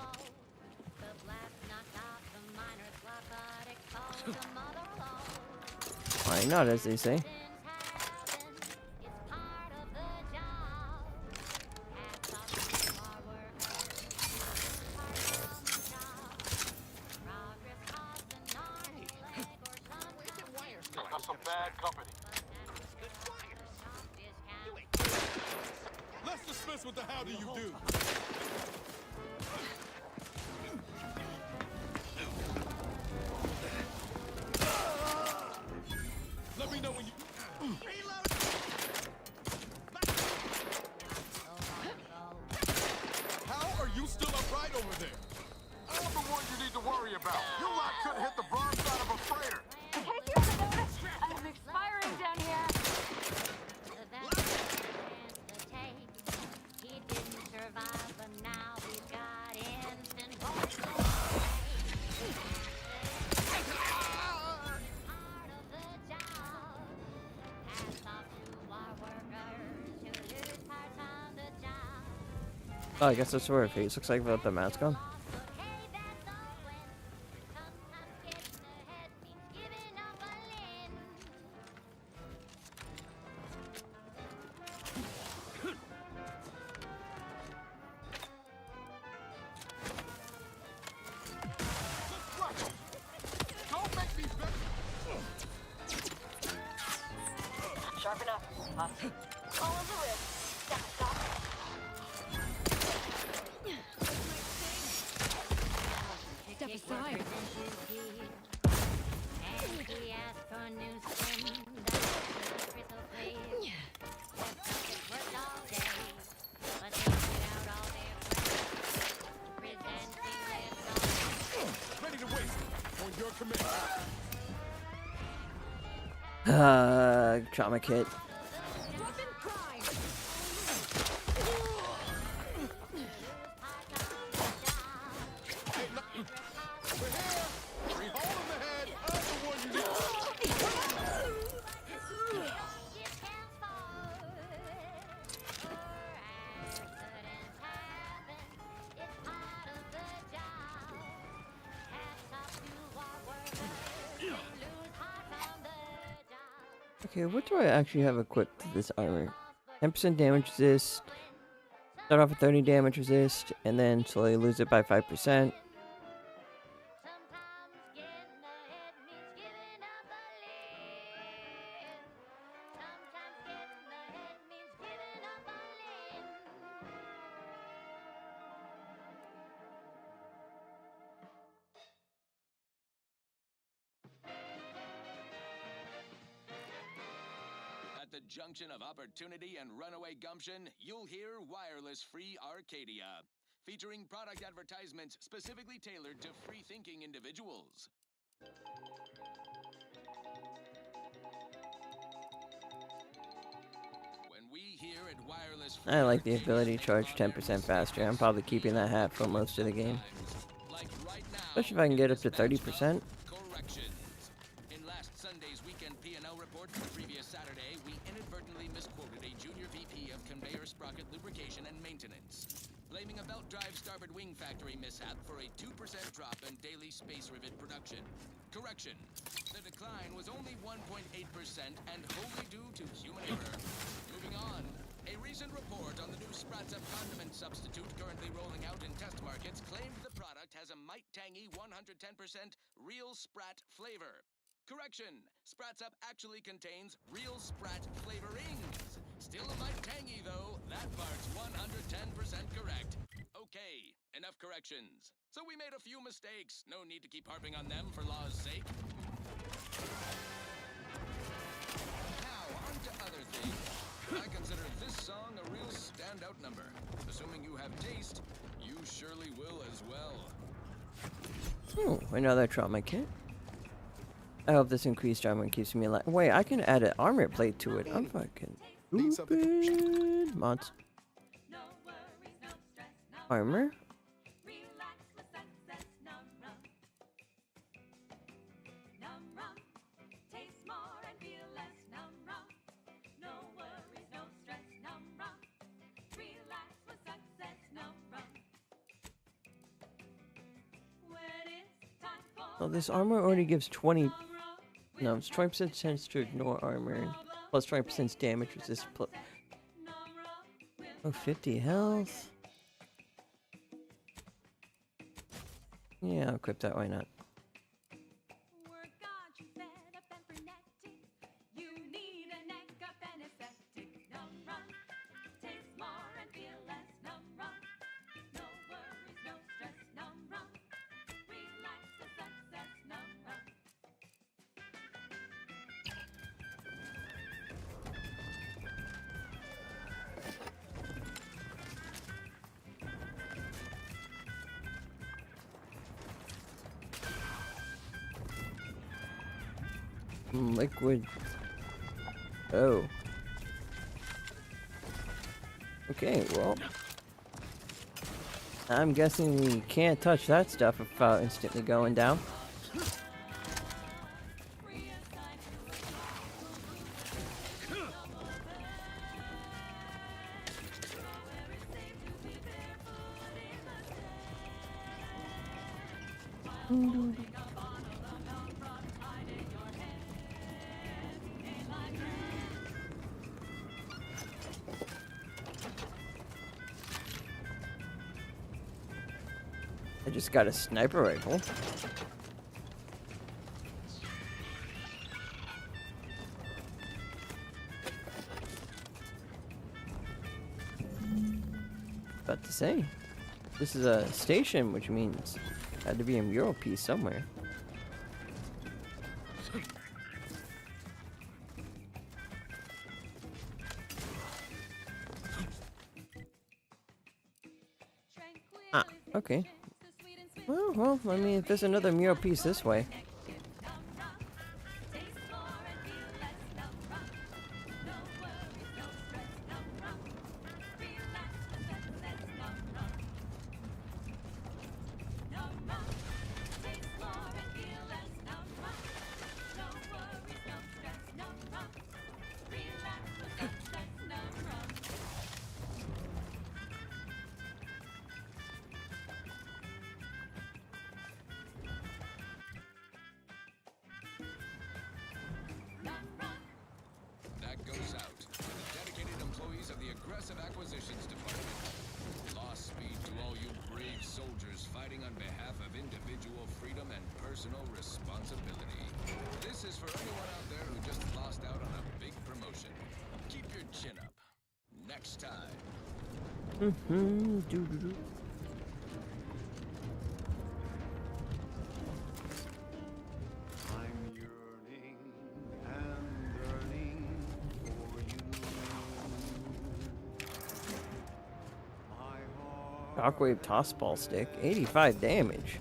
why not, as they say. Picked up some bad company. Let's dismiss what the hell do you do? Let me know when you... How are you still upright over there? I'm the one you need to worry about. You lot couldn't hit the broadside of a freighter. In case you haven't noticed, I'm expiring down here. He didn't survive, but now we've got instant Oh, I guess that's where her face looks like without the mask on. Sharp enough. Call of the rib. Stop. Step aside. And he asked for new skin. That's crystal clear. It worked all day, but they put out all their friends. Presenting this Ready to waste on your command. Trauma kit. Okay, what do I actually have equipped to this armor? 10% damage resist. Start off with 30 damage resist, and then slowly lose it by 5%. At the junction of opportunity and runaway gumption, you'll hear Wireless Free Arcadia, featuring product advertisements specifically tailored to free-thinking individuals. When we here at Wireless Free I like the ability to charge 10% faster. I'm probably keeping that hat for most of the game. Especially if I can get up to 30%. In last Sunday's weekend P&L report from the previous Saturday, we inadvertently misquoted a junior VP of conveyor sprocket lubrication and maintenance, blaming a belt drive starboard wing factory mishap for a 2% drop in daily space rivet production. Correction. The decline was only 1.8% and wholly due to human error. Moving on. A recent report on the new Spratz-Up condiment substitute currently rolling out in test markets claimed the product has a might tangy 110% real Sprat flavor. Correction! Spratz-Up actually contains real Sprat flavorings. Still a might tangy though, that part's 110% correct. Okay, enough corrections. So we made a few mistakes. No need to keep harping on them for law's sake. Now, on to other things. I consider this song a real standout number. Assuming you have taste, you surely will as well. Oh, another trauma kit. I hope this increased armor keeps me alive. Wait, I can add an armor plate to it. I'm fucking stupid. Mods. Armor? Oh, this armor already gives 20. No, it's 20% chance to ignore armor. Plus 20% damage resist. Oh, 50 health. Yeah, I'll equip that. Why not? Liquid. Oh. Okay, well. I'm guessing we can't touch that stuff without instantly going down. I just got a sniper rifle. About to say, this is a station, which means had to be a mural piece somewhere. Ah, okay. Well, I mean, if there's another mural piece this way. Acquisitions Department. Lost speed to all you brave soldiers fighting on behalf of individual freedom and personal responsibility. This is for anyone out there who just lost out on a big promotion. Keep your chin up. Next time. Shockwave toss ball stick, 85 damage.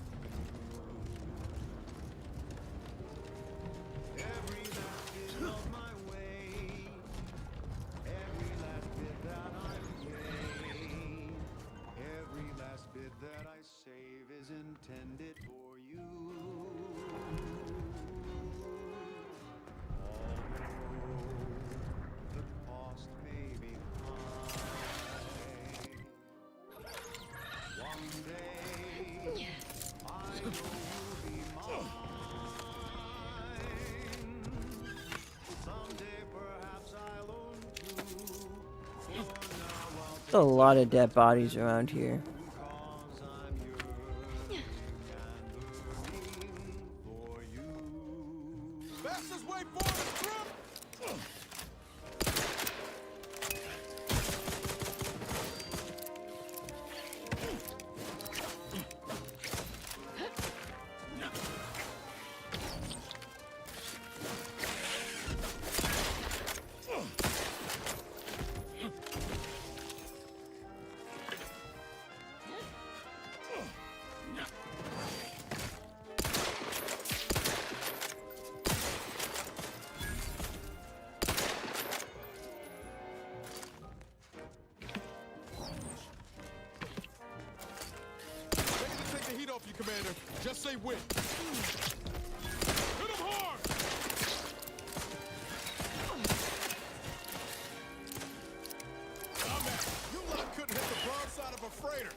A lot of dead bodies around here. Fastest way forward, Commander, just say when. Hit him hard! Dumbass, you lot couldn't hit the broadside of a freighter.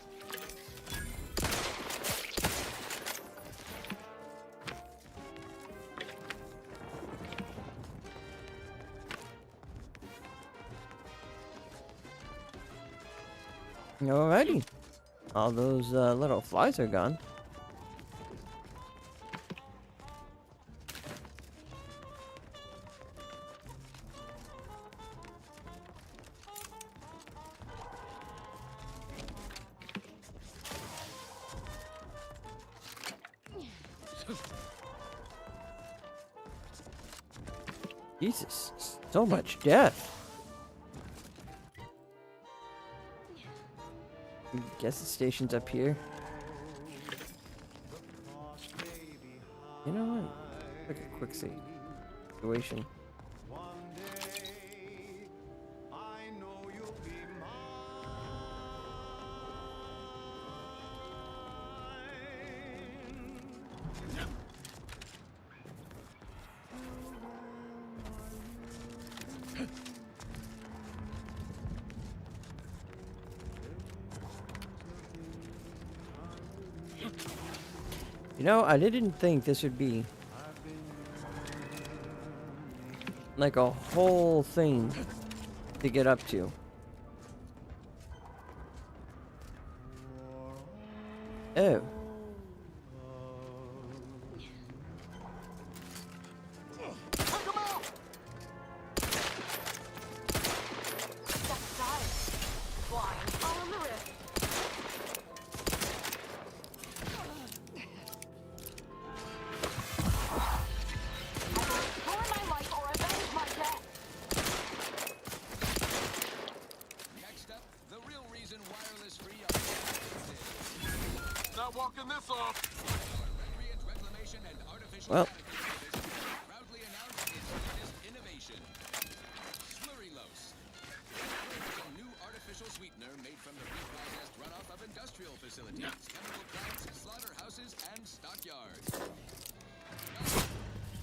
Alrighty. All those little flies are gone. Jesus, so much death. Guess the station's up here. You know what? Look at quick see. Situation. You know, I didn't think this would be like a whole thing to get up to. Oh. Well. New artificial sweetener made from the reprocessed runoff of industrial facilities, chemical plants, slaughterhouses, and stockyards.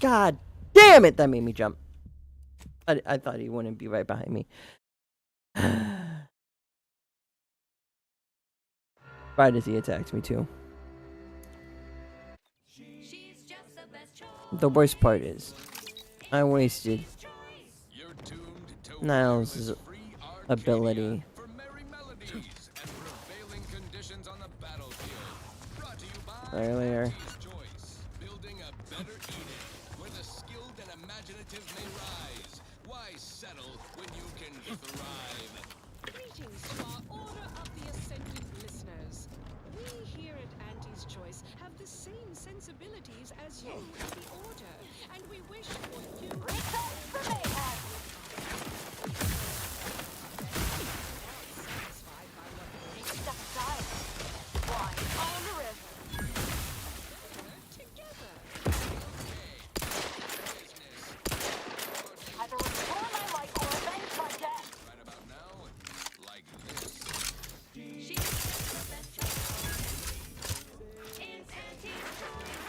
God damn it! That made me jump. I thought he wouldn't be right behind me. Right as he attacks me too. The worst part is, I wasted Niles' ability. Earlier. Building a better Eden, where the skilled and imaginative may rise. Why settle when you can thrive? Greetings to our Order of the Ascendant listeners. We here at Auntie's Choice have the same sensibilities as you at the Order, and we wish for you... Reset for mayhem! Satisfied by what they step aside. Why? On the river. Together. Either restore my life or avenge my death. Right about now, like this. She's the best choice. It's Auntie's Choice.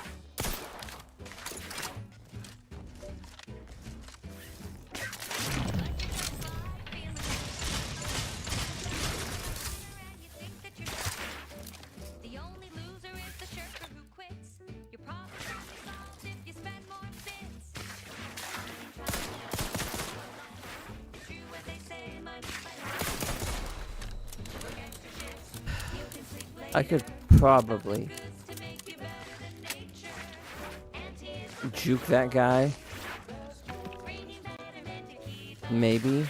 The only loser is the shirker who quits. Your problem's only solved if you spend more bits. True what they say, money's my life. Work extra shifts, you can sleep later. I could probably juke that guy. Maybe.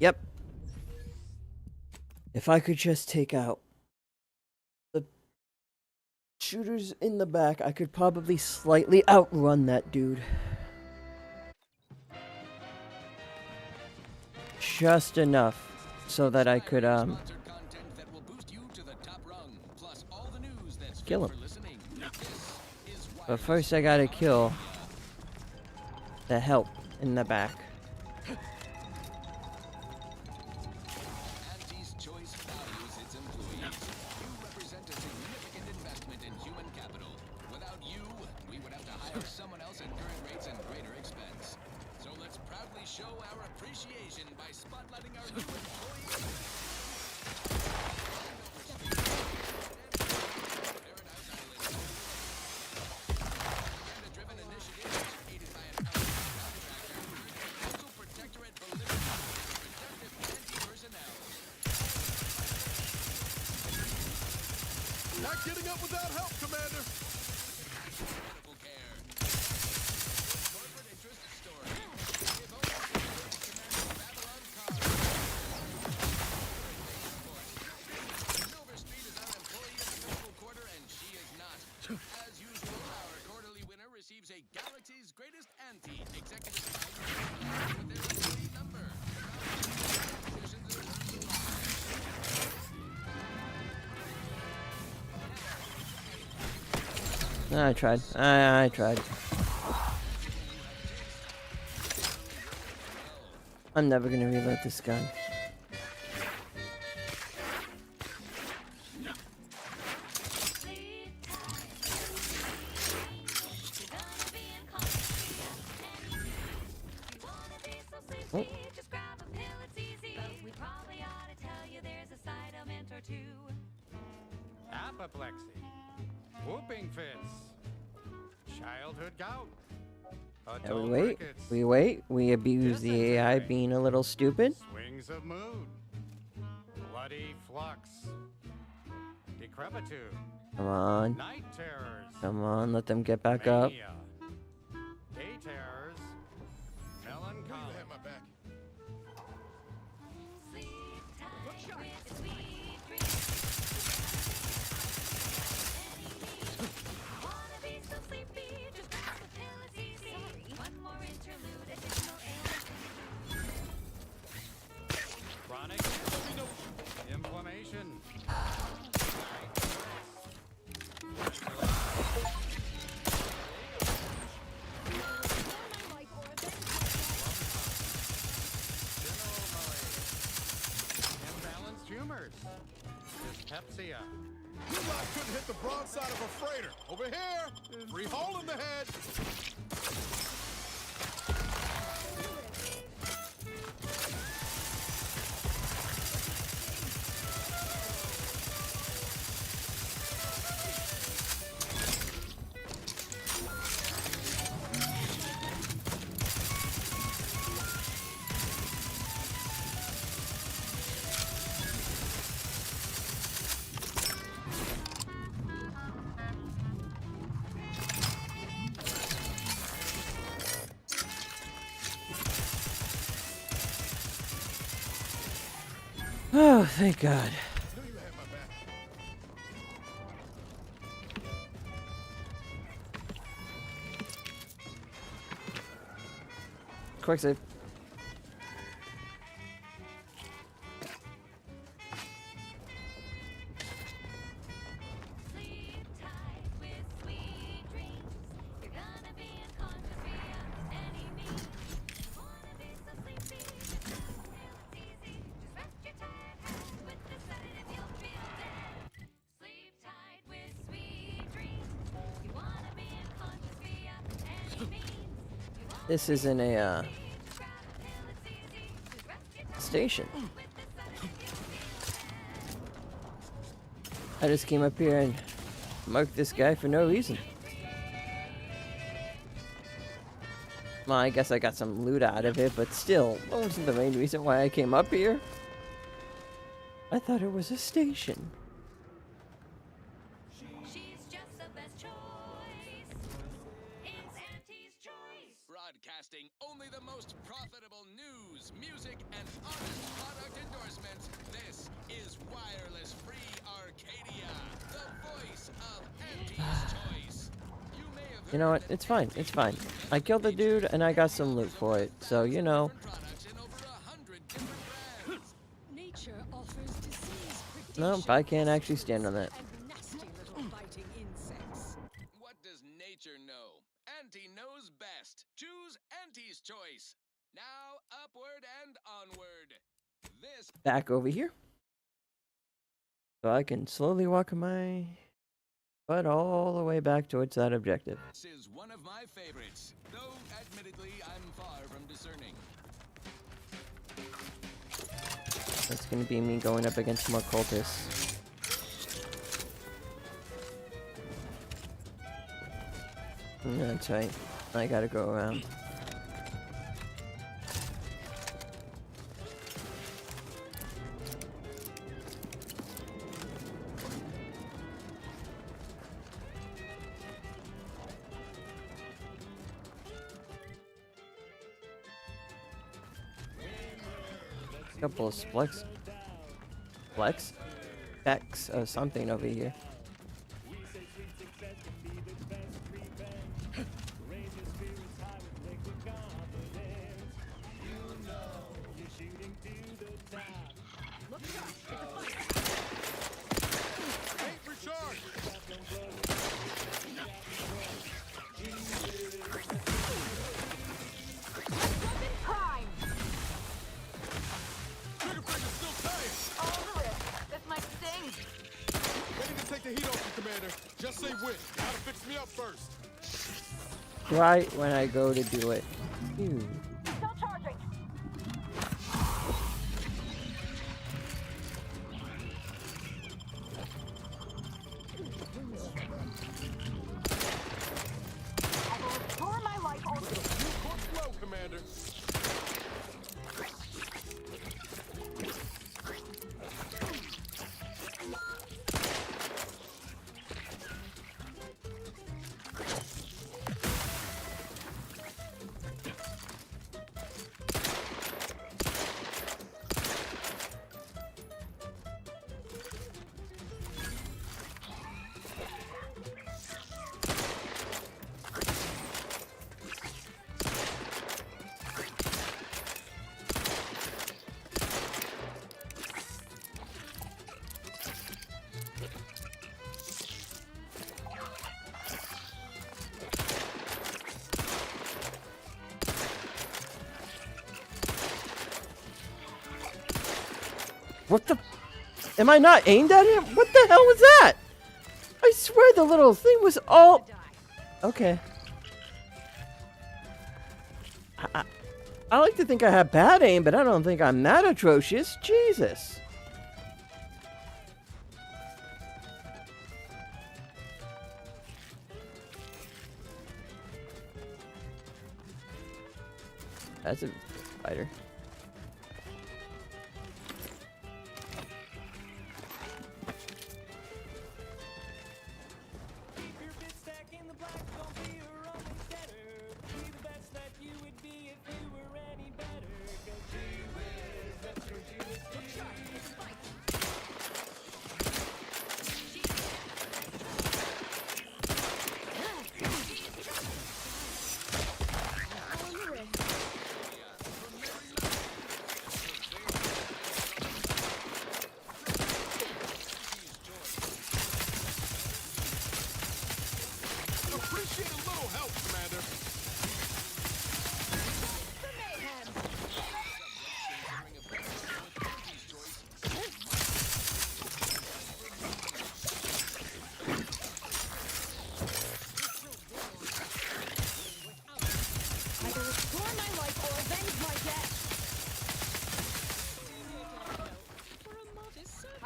Yep. If I could just take out the shooters in the back, I could probably slightly outrun that dude. Just enough so that I could, kill him. But first I gotta kill the help in the back. its employees. You represent a significant investment in human capital. Without you, we would have to hire someone else at current rates and greater expense. So let's proudly show our appreciation by spotlighting our new employees. Not getting up without help, Commander. Medical care. Corporate interest story. Give ownership to Commander Babylon Carr. Silver Street is our employee of the fiscal quarter, and she is not. As usual, our quarterly winner receives a Galaxy's Greatest Auntie executive with their employee number. Positions in terms of I tried. I tried. I'm never gonna reload this gun. Oh. Apoplexy, whooping fits, childhood gout, Yeah, we adult wait. rickets, We wait. We abuse the AI being a little stupid. swings of mood, bloody flux, decrepitude, Come on. night terrors, Come on. Let them get back up. mania, day terrors, melancholy. Chronic inflammation. Imbalanced humors. Dyspepsia. You lot couldn't hit the broadside of a freighter. Over here. Free hole in the head. Oh, thank God. Quick save. This isn't a station. I just came up here and marked this guy for no reason. Well, I guess I got some loot out of it, but still, that wasn't the main reason why I came up here. I thought it was a station. Broadcasting only the most profitable news, music, and honest product endorsements. This is Wireless Free Arcadia, the voice of Auntie's Choice. You may have You know what? It's fine. It's fine. I killed the dude and I got some loot for it. So, you know. Nature offers disease prediction. Nope, I can't actually stand on that. and nasty little biting insects. What does nature know? Auntie knows best. Choose Auntie's Choice. Now upward and onward. This Back over here. So I can slowly walk my butt all the way back towards that objective. This is one of my favorites, though admittedly I'm far from discerning. That's gonna be me going up against more cultists. That's right. I gotta go around. Couple of X or something over here. Just say when. Gotta fix me up first. Right when I go to do it. Ew. Still charging. I will restore my life only. You cook slow, Commander. What the? Am I not aimed at him? What the hell was that? I swear the little thing was all... Okay. I like to think I have bad aim, but I don't think I'm that atrocious. Jesus. That's a fighter.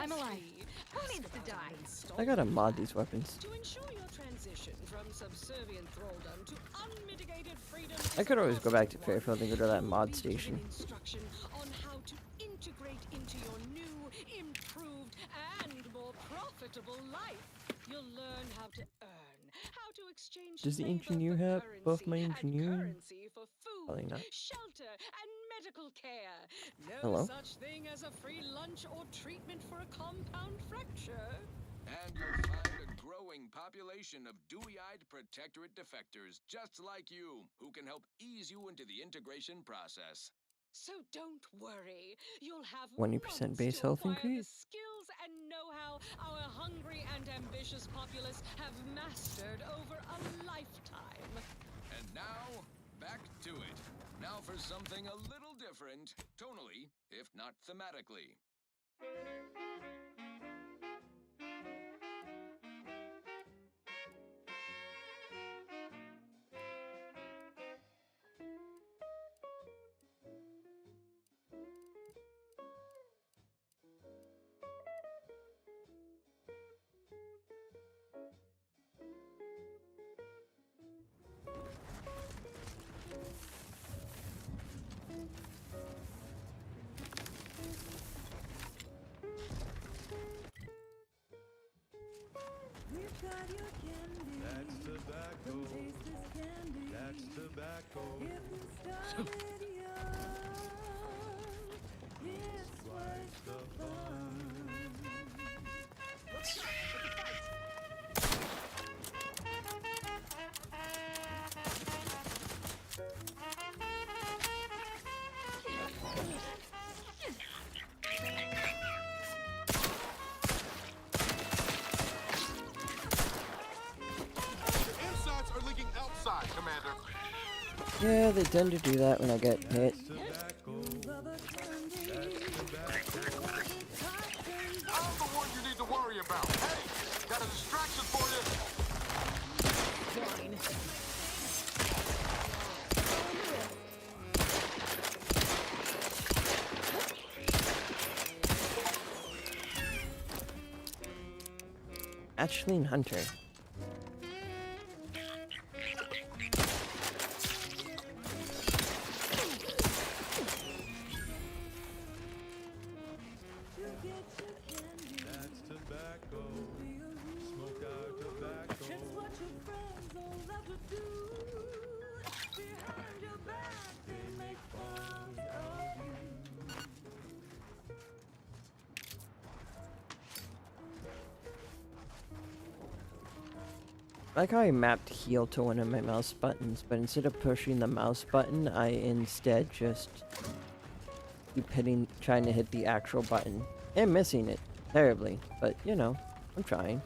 I'm alive. Who needs to die? I gotta mod these weapons. To ensure your transition from subservient thraldom to unmitigated freedom. I could always go back to Fairfield and go to that mod station. Instruction on how to integrate into your new, improved, and more profitable life. You'll learn how to earn, how to exchange. Does the engineer have both my engineering? For food, Probably not. shelter, and medical care. No Hello? such thing as a free lunch or treatment for a compound fracture. And you'll find a growing population of dewy-eyed protectorate defectors just like you, who can help ease you into the integration process. So don't worry, you'll have 20% base to health acquire the increase? skills and know-how our hungry and ambitious populace have mastered over a lifetime. And now, back to it. Now for something a little different, tonally, if not thematically. That's tobacco. Twice the fun. Insides are leaking outside, Commander. Yeah, they tend to do that when I get hit. I'm the one you need to worry about. Hey, got a distraction for you. Ashleen Hunter. That's tobacco. Smoke out tobacco. It's what your friends all love to do. Behind your back, they make fun of you. I like how I mapped heal to one of my mouse buttons, but instead of pushing the mouse button, I instead just keep hitting, trying to hit the actual button. And missing it terribly, but you know, I'm trying.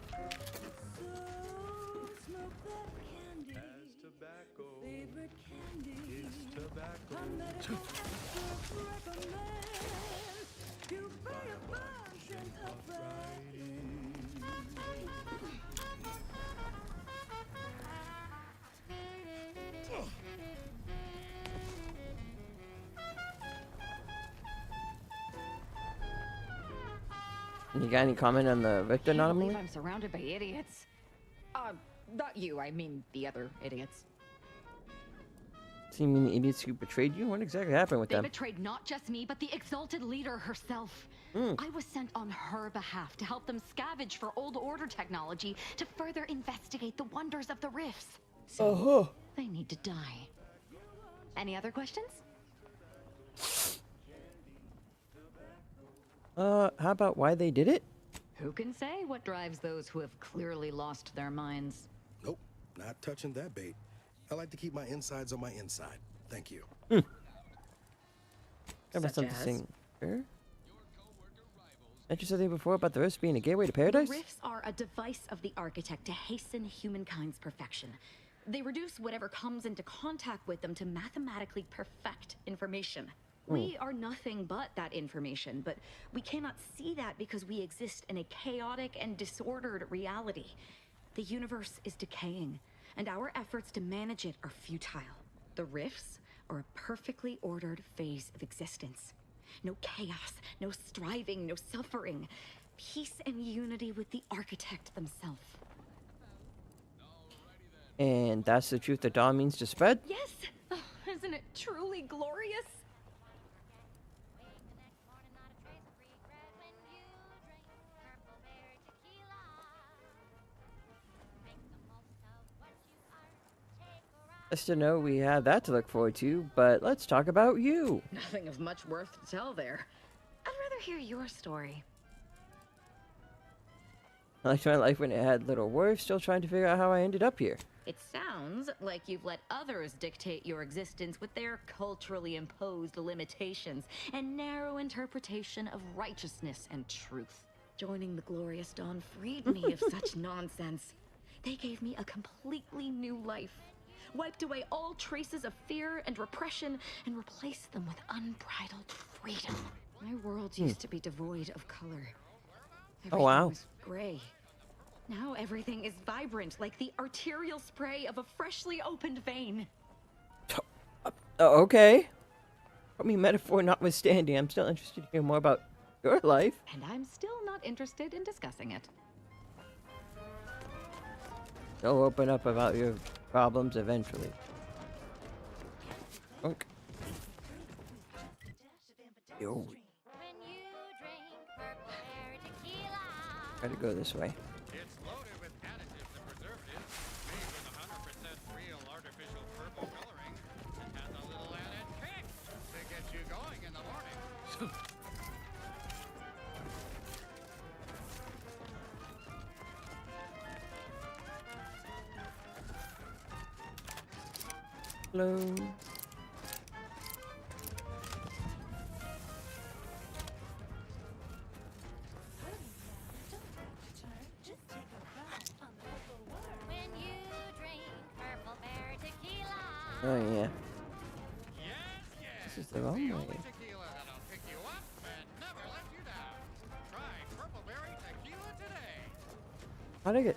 You got any comment on the Richter Can't believe anomaly? I'm surrounded by idiots. Not you, I mean the other idiots. So you mean the idiots who betrayed you? What exactly happened with They them? betrayed not just me, but the exalted leader herself. I was sent on her behalf to help them scavenge for old order technology to further investigate the wonders of the rifts. So they need to die. Any other questions? How about why they did it? Who can say what drives those who have clearly lost their minds? Nope, not touching that bait. I like to keep my insides on my inside. Thank you. How about Such something as? to sing? Sure. Didn't you say something before about the rifts being a gateway to paradise? The rifts are a device of the architect to hasten humankind's perfection. They reduce whatever comes into contact with them to mathematically perfect information. We are nothing but that information, but we cannot see that because we exist in a chaotic and disordered reality. The universe is decaying, and our efforts to manage it are futile. The rifts are a perfectly ordered phase of existence. No chaos, no striving, no suffering. Peace and unity with the architect themselves. And that's the truth that dawn means to spread? Yes! Oh, isn't it truly glorious? Just to know we have that to look forward to, but let's talk about you. Nothing of much worth to tell there. I'd rather hear your story. I liked my life when it had little worth, still trying to figure out how I ended up here. It sounds like you've let others dictate your existence with their culturally imposed limitations and narrow interpretation of righteousness and truth. Joining the Glorious Dawn freed me of such nonsense. They gave me a completely new life, wiped away all traces of fear and repression, and replaced them with unbridled freedom. My world used to be devoid of color. Everything wow. was gray. Now everything is vibrant, like the arterial spray of a freshly opened vein. Oh, okay. I mean, metaphor notwithstanding, I'm still interested to hear more about your life. And I'm still not interested in discussing it. You'll open up about your problems eventually. Okay. Yo. Gotta go this way. It's loaded with additives and preservatives, made with 100% Hello. When you drink Purple Berry Tequila. Oh yeah. This is the wrong way. Tequila that'll pick you up and never let you down. Try Purple Berry Tequila today. How'd I get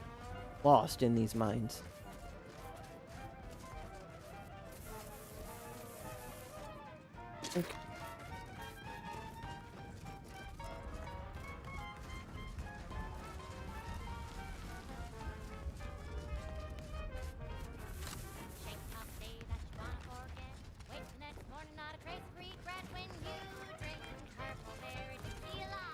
lost in these mines? Okay. Shake off day that you wanna forget. Wake the next morning, not a trace of regret when you drink Purple Berry Tequila.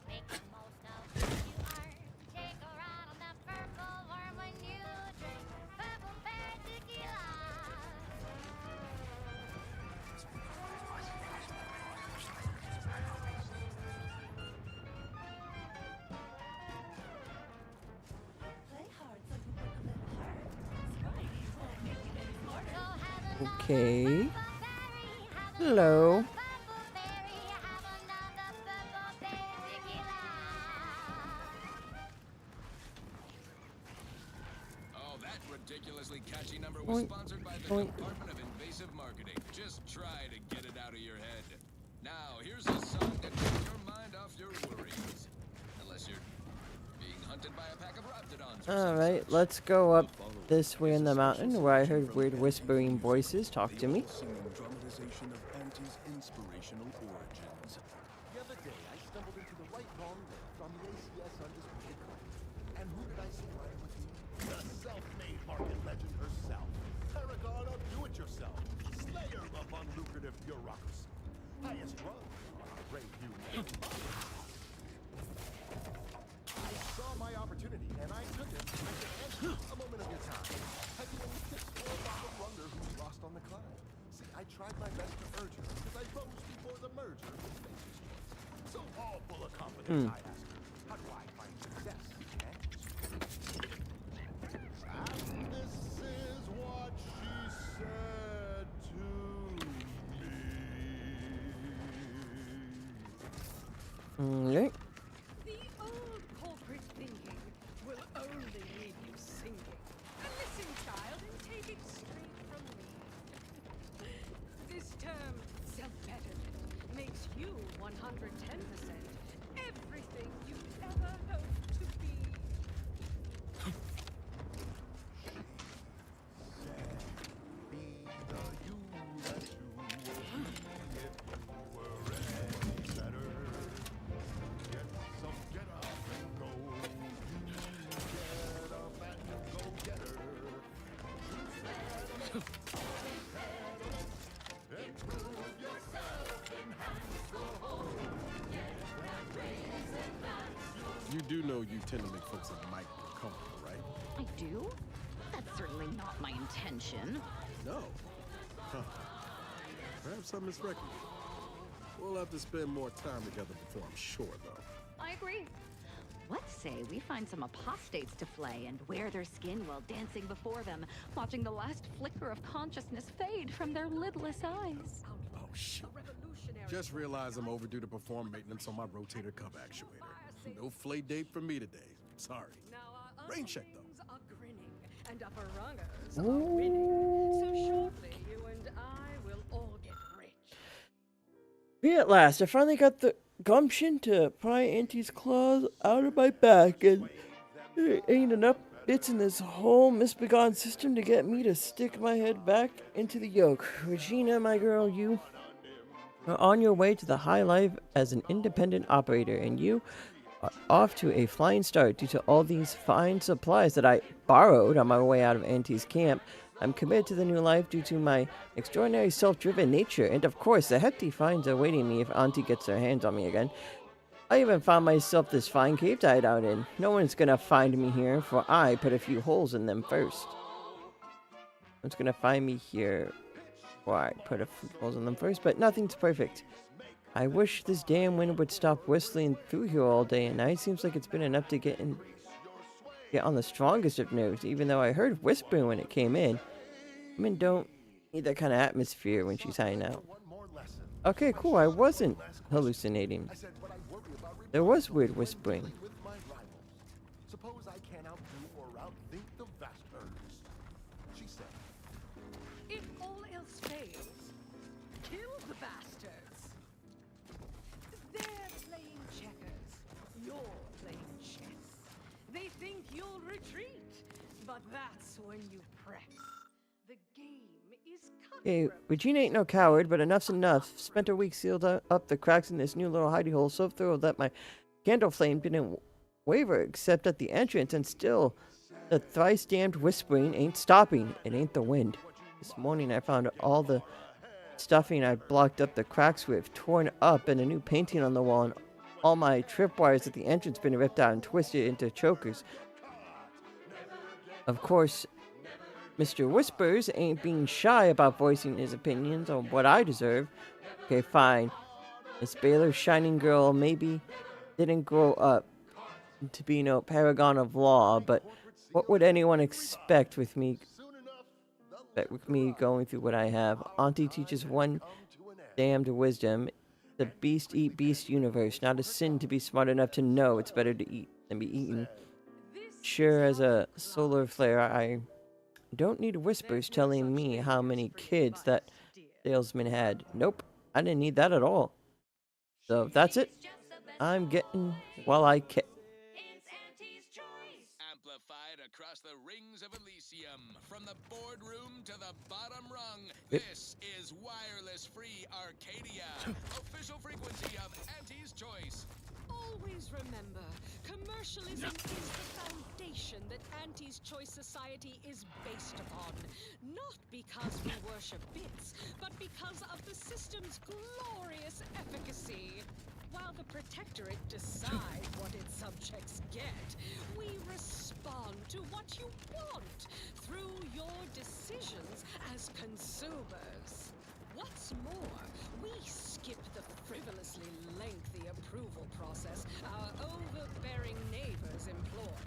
Make the most of who you are. Take a ride on that purple worm when you drink Purple Berry Tequila. Okay. Hello. Oh, that ridiculously catchy number was Oink, sponsored by the oink. Department of Invasive Marketing. Just try to get it out of your head. Now, here's a song to take your mind off your worries. Unless you're being hunted by a pack of raptidons. Alright, let's go up this way in the mountain where I heard weird whispering voices talk to me. Dramatization of Auntie's inspirational origins. The other day, I stumbled into the right wrong from the ACS Undisputed Classic. And who did I see riding with me? The self-made market legend herself. Paragon of do-it-yourself. Slayer of unlucrative bureaucracy. Highest rung on our great human. I saw my opportunity, and I took it. I said, Auntie, a moment of your time. Have you any tips for a bottom runger who's lost on the climb? See, I tried my best to urge her, because I rose before the merger with Spacer's Choice. So all full of confidence, I asked her, how do I find success? And this is what she said to me. Okay. The old corporate thinking will only leave you sinking. And listen, child, and take it straight from me. This term, self-betterment, makes you 110% everything you ever hoped to be. You do know you tend to make folks like Mike uncomfortable, right? I do? That's certainly not my intention. No. Huh. Perhaps I misreckon you. We'll have to spend more time together before I'm sure, though. I agree. What say we find some apostates to flay and wear their skin while dancing before them, watching the last flicker of consciousness fade from their lidless eyes? Oh, shoot. Just realized I'm overdue to perform maintenance on my rotator cuff actuator. No flay date for me today. Sorry. Rain check, though. Are grinning, and upper rungers are winning. So shortly, you and I will all get rich. Be at last, I finally got the gumption to pry Auntie's claws out of my back, and there ain't enough bits in this whole misbegotten system to get me to stick my head back into the yoke. Regina, my girl, you are on your way to the high life as an independent operator, and you are off to a flying start due to all these fine supplies that I borrowed on my way out of Auntie's camp. I'm committed to the new life due to my extraordinary self-driven nature, and of course, the hefty fines awaiting me if Auntie gets her hands on me again. I even found myself this fine cave to hide out in. No one's gonna find me here, for I put a few holes in them first. No one's gonna find me here, for I put a few holes in them first, but nothing's perfect. I wish this damn wind would stop whistling through here all day and night. Seems like it's been enough to get on the strongest of nerves, even though I heard whispering when it came in. Women don't need that kind of atmosphere when she's hiding out. Okay, cool. I wasn't hallucinating. There was weird whispering. With my rivals. Suppose I can outdo or outthink the vast earners. She said, If all else fails, kill the bastards. They're playing checkers. You're playing chess. They think you'll retreat, but that's when you press. The game is Okay, Regina ain't no coward, but enough's enough. Spent a week sealed up the cracks in this new little hidey hole so thorough that my candle flame didn't waver except at the entrance, and still, the thrice damned whispering ain't stopping. It ain't the wind. This morning I found all the stuffing I'd blocked up the cracks with torn up, and a new painting on the wall, and all my tripwires at the entrance been ripped out and twisted into chokers. Of course, Mr. Whispers ain't being shy about voicing his opinions on what I deserve. Okay, fine. Miss Baylor's shining girl maybe didn't grow up to be no paragon of law, but what would anyone expect with me going through what I have? Auntie teaches one damned wisdom. The beast eat beast universe. Not a sin to be smart enough to know it's better to eat than be eaten. Sure, as a solar flare, I don't need whispers telling me how many kids that salesman had. Nope, I didn't need that at all. So that's it. I'm getting while I can. Amplified across the rings of Elysium, from the boardroom to the bottom rung. This is wireless free Arcadia, official frequency of Auntie's Choice. Always remember, commercialism is the foundation that Auntie's Choice Society is based upon. Not because we worship bits, but because of the system's glorious efficacy. While the Protectorate decide what its subjects get, we respond to what you want through your decisions as consumers. What's more, we skip the frivolously lengthy approval process our overbearing neighbors employ.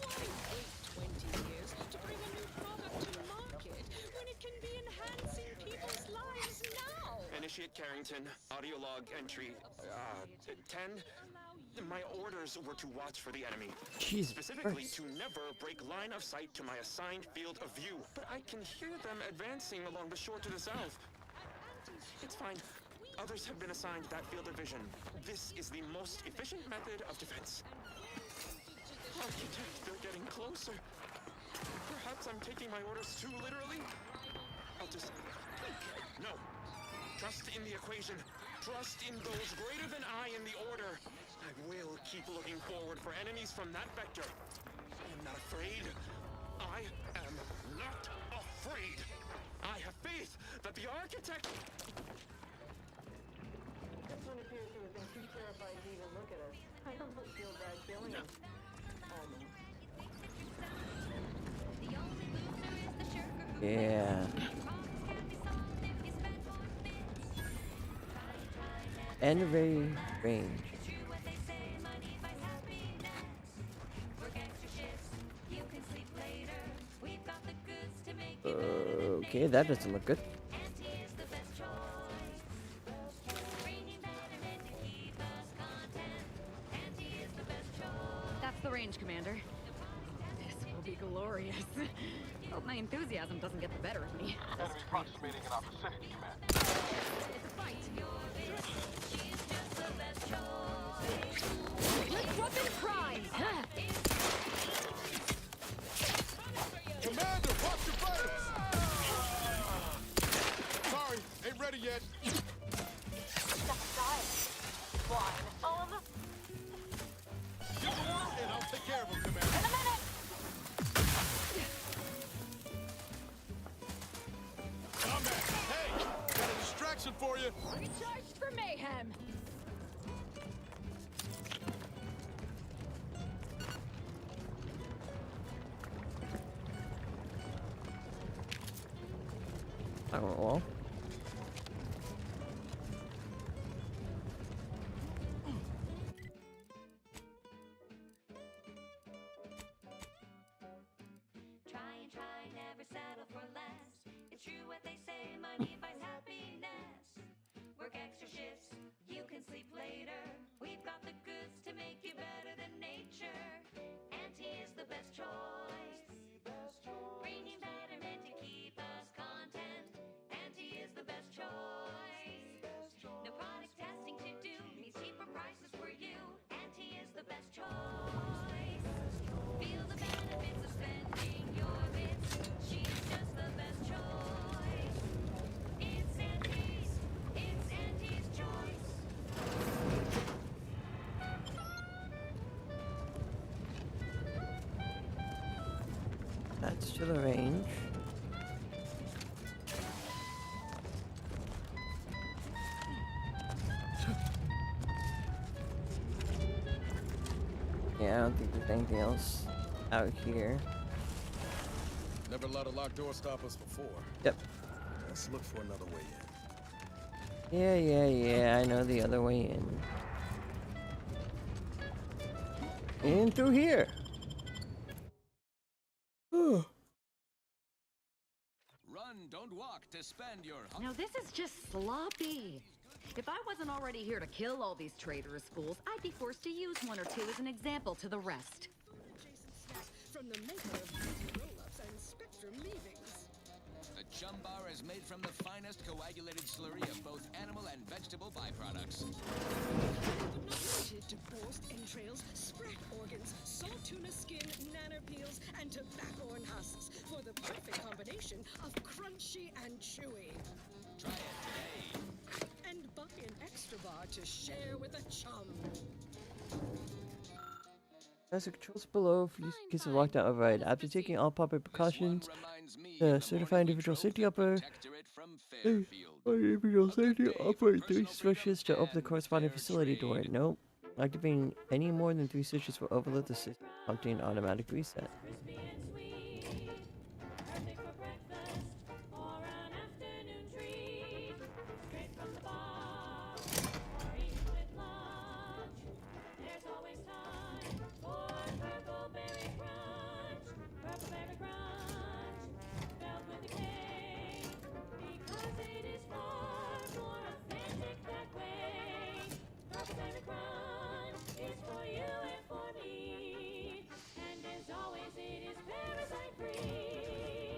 Why wait 20 years to bring a new product to market when it can be enhancing people's lives now? Initiate Carrington, audio log entry 10. My orders were to watch for the enemy. Jesus Specifically Christ. to never break line of sight to my assigned field of view. But I can hear them advancing along the shore to the south. It's fine. Others have been assigned that field of vision. This is the most efficient method of defense. Architect, they're getting closer. Perhaps I'm taking my orders too literally. I'll just tweak. No. Trust in the equation. Trust in those greater than I in the order. I will keep looking forward for enemies from that vector. I am not afraid. I am not afraid. I have faith that the architect... This one appears to have been too terrified to even look at us. I almost feel bad killing him. Almost. Yeah. Enray range. Okay, that doesn't look good. That's the range, Commander. This will be glorious. Hope my enthusiasm doesn't get the better of me. Enemy approximating in our vicinity, Command. It's a fight. Let's weapon prime! Commander, watch your buttons! Sorry, ain't ready yet. Step aside. Blind Fulham. Give the word and I'll take care of him, Commander. In a minute! Combat! Hey! Got a distraction for you! Recharged for mayhem! I went well. Try and try, never settle for less. That's to the range. Yeah, I don't think there's anything else out here. Never let a locked door stop us before. Yep. Let's look for another way in. Yeah, I know the other way in. In through here. Run, don't walk to spend your... Now this is just sloppy. If I wasn't already here to kill all these traitorous fools, I'd be forced to use one or two as an example to the rest. From the maker of beauty roll-ups and Spectrum leavings. A chum bar is made from the finest coagulated slurry of both animal and vegetable byproducts. Nominated to boast entrails, spread organs, salt tuna skin, nanner peels, and tobacco and husks for the perfect combination of crunchy and chewy. Try it today. And buy an extra bar to share with a chum. As the controls below for use in case of lockdown override. After taking all proper precautions, the certified individual safety operator operate 3 switches to open the corresponding facility door. Nope. Activating any more than 3 switches will overload the system, prompting an automatic reset.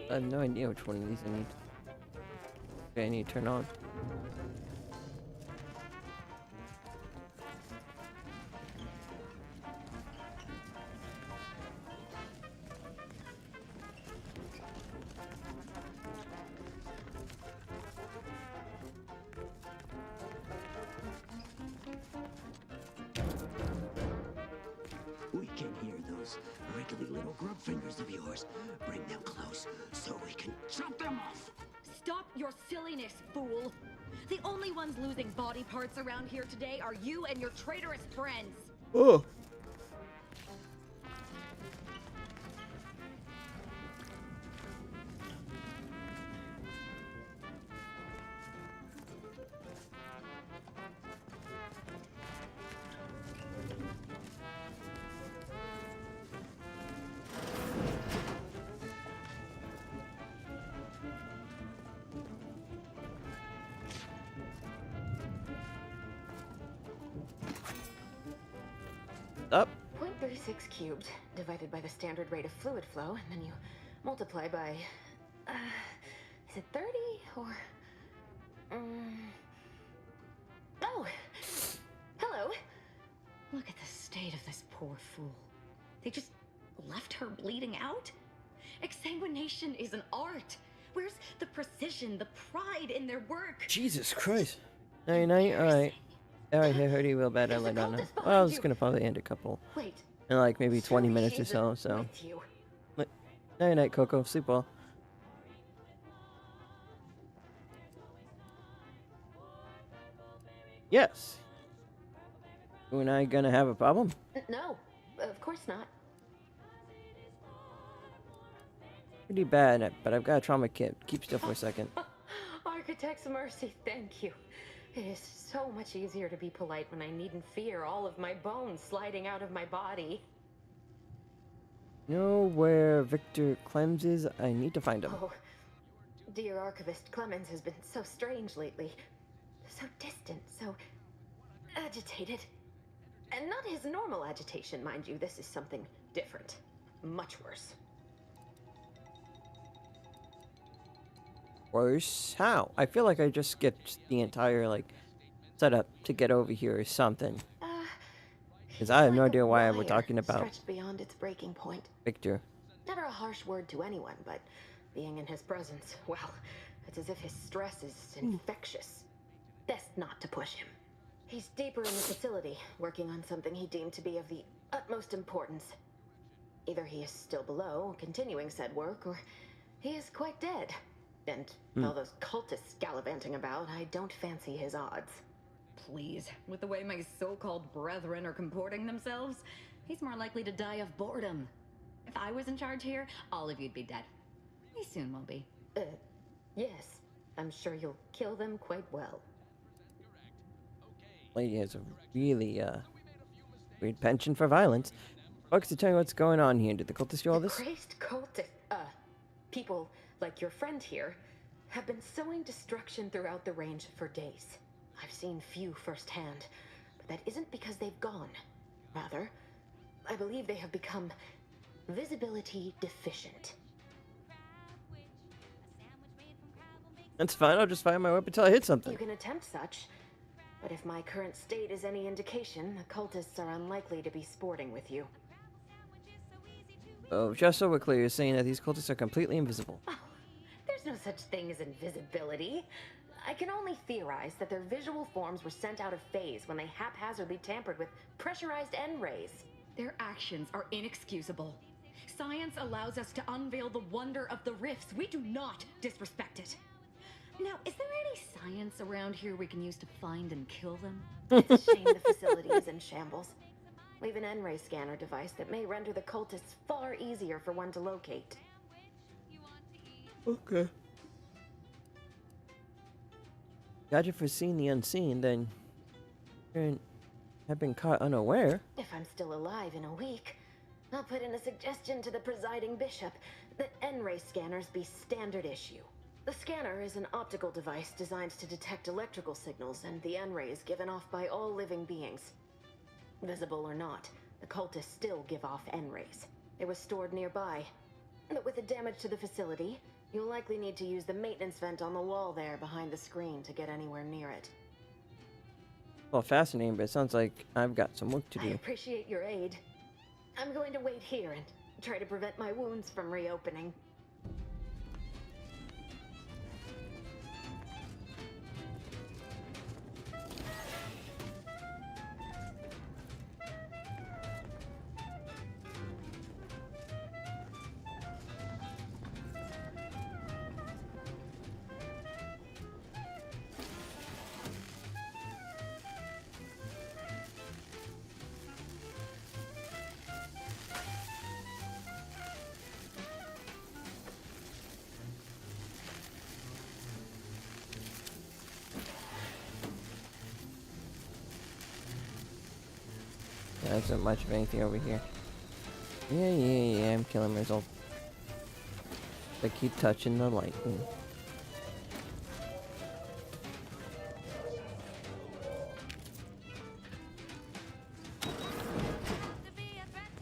I have no idea which one of these I need. Okay, I need to turn on. We can hear those wriggly little grub fingers of yours. Bring them close so we can chop them off. Stop your silliness, fool! The only ones losing body parts around here today are you and your traitorous friends. Oh. Up. 0.36 cubed divided by the standard rate of fluid flow, and then you multiply by. Is it 30 or? Oh, hello. Look at the state of this poor fool. They just left her bleeding out? Exsanguination is an art. Where's the precision, the pride in their work? Jesus Christ. Alright. Alright, I heard you real bad. I let down now. Well, I was gonna probably end a couple. Wait. In like maybe 20 minutes or so, Night night, Coco. Sleep well. Yes. You and I gonna have a problem? No, of course not. Pretty bad, but I've got a trauma kit. Keep still for a second. Architect's mercy, thank you. It is so much easier to be polite when I needn't fear all of my bones sliding out of my body. Know where Victor Clems is? I need to find him. Oh, dear Archivist Clemens has been so strange lately. So distant, so agitated. And not his normal agitation, mind you. This is something different. Much worse. Worse? How? I feel like I just skipped the entire, like, setup to get over here or something. Because I have no idea why we're talking about stretched beyond its breaking point. Victor. Never a harsh word to anyone, but being in his presence, well, it's as if his stress is infectious. Best not to push him. He's deeper in the facility, working on something he deemed to be of the utmost importance. Either he is still below, continuing said work, or he is quite dead. And all those cultists gallivanting about, I don't fancy his odds. Please, with the way my so-called brethren are comporting themselves, he's more likely to die of boredom. If I was in charge here, all of you'd be dead. He soon will be. Yes. I'm sure you'll kill them quite well. Lady has a really, weird penchant for violence. Folks, to tell you what's going on here. Did the cultists do all this? Crazed people like your friend here have been sowing destruction throughout the range for days. I've seen few firsthand, but that isn't because they've gone. Rather, I believe they have become visibility deficient. That's fine, I'll just fire my weapon until I hit something. You can attempt such, but if my current state is any indication, the cultists are unlikely to be sporting with you. Oh, just so we're clear, you're saying that these cultists are completely invisible. Oh, there's no such thing as invisibility. I can only theorize that their visual forms were sent out of phase when they haphazardly tampered with pressurized N-rays. Their actions are inexcusable. Science allows us to unveil the wonder of the rifts. We do not disrespect it. Now, is there any science around here we can use to find and kill them? It's a shame the facility is in shambles. We've an N-ray scanner device that may render the cultists far easier for one to locate. Okay. Got you for seeing the unseen, then you have been caught unaware. If I'm still alive in a week, I'll put in a suggestion to the presiding bishop that N-ray scanners be standard issue. The scanner is an optical device designed to detect electrical signals and the N-rays given off by all living beings. Visible or not, the cultists still give off N-rays. It was stored nearby. But with the damage to the facility, you'll likely need to use the maintenance vent on the wall there behind the screen to get anywhere near it. Well, fascinating, but it sounds like I've got some work to I do. appreciate your aid. I'm going to wait here and try to prevent my wounds from reopening. There isn't much of anything over here. Yeah, I'm killing myself. I keep touching the lightning.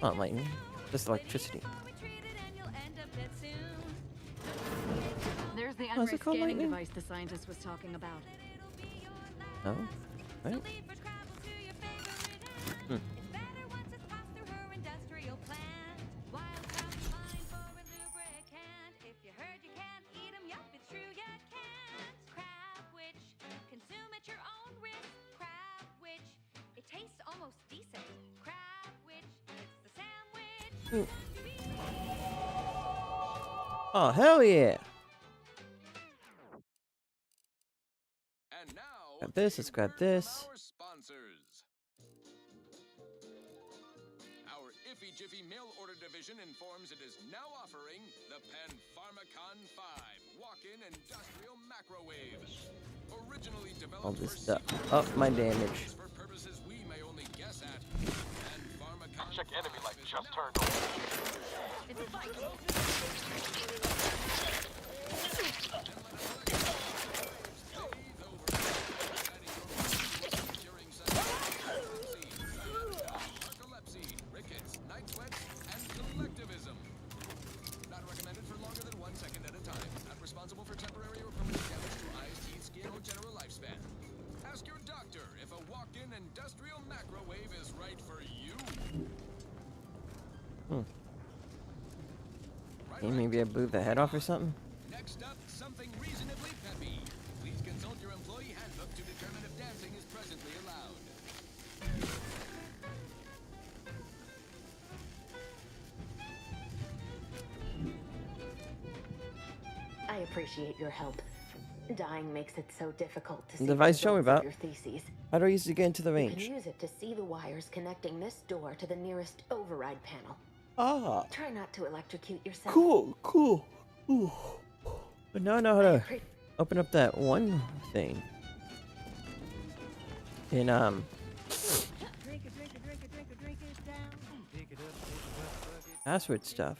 Not lightning, just electricity. There's the Oh, is N-ray it called scanning lightning? device the scientist was talking about. Oh, right. Hmm. Oh, hell yeah! And now, Grab this, let's grab this. our sponsors. Our Iffy Jiffy mail order division informs it is now offering the Pen Pharmacon 5 walk-in industrial microwave. Originally developed All this for stuff. secret Up my damage. for purposes we may only guess at. Pen Pharmacon Check enemy 5 light is just now turned on. It's a fight. narcolepsy, rickets, night sweats, and collectivism. Not recommended for longer than 1 second at a time. Not responsible for temporary or permanent damage to eyes, teeth, skin, or general lifespan. Ask your doctor if a walk-in industrial microwave is right for you. Hey, maybe I blew the head off or something? Next up, something reasonably peppy. Please consult your employee handbook to determine if dancing is presently allowed. appreciate your help. Dying makes it so difficult to see The device show me results of about. your theses. How do I use it to get into the You range? can use it to see the wires connecting this door to the nearest override panel. Ah, Try not to electrocute yourself. cool. Ooh. But now I know how to open up that one thing. In password stuff.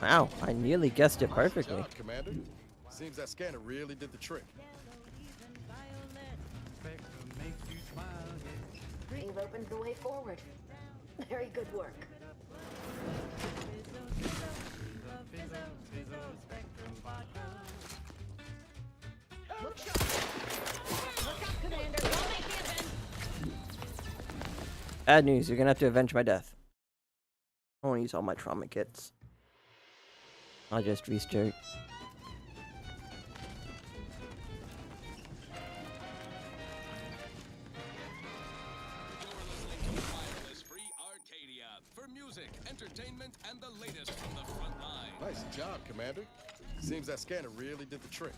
Wow, I nearly guessed it perfectly. Nice job, Commander. Seems that scanner really did the trick. You've opened the way forward. Very good work. Look up, Commander. We'll make the event. Bad news, you're gonna have to avenge my death. I won't use all my trauma kits. I'll just restart. For music, entertainment, and the latest from the front line. Nice job, Commander. Seems that scanner really did the trick.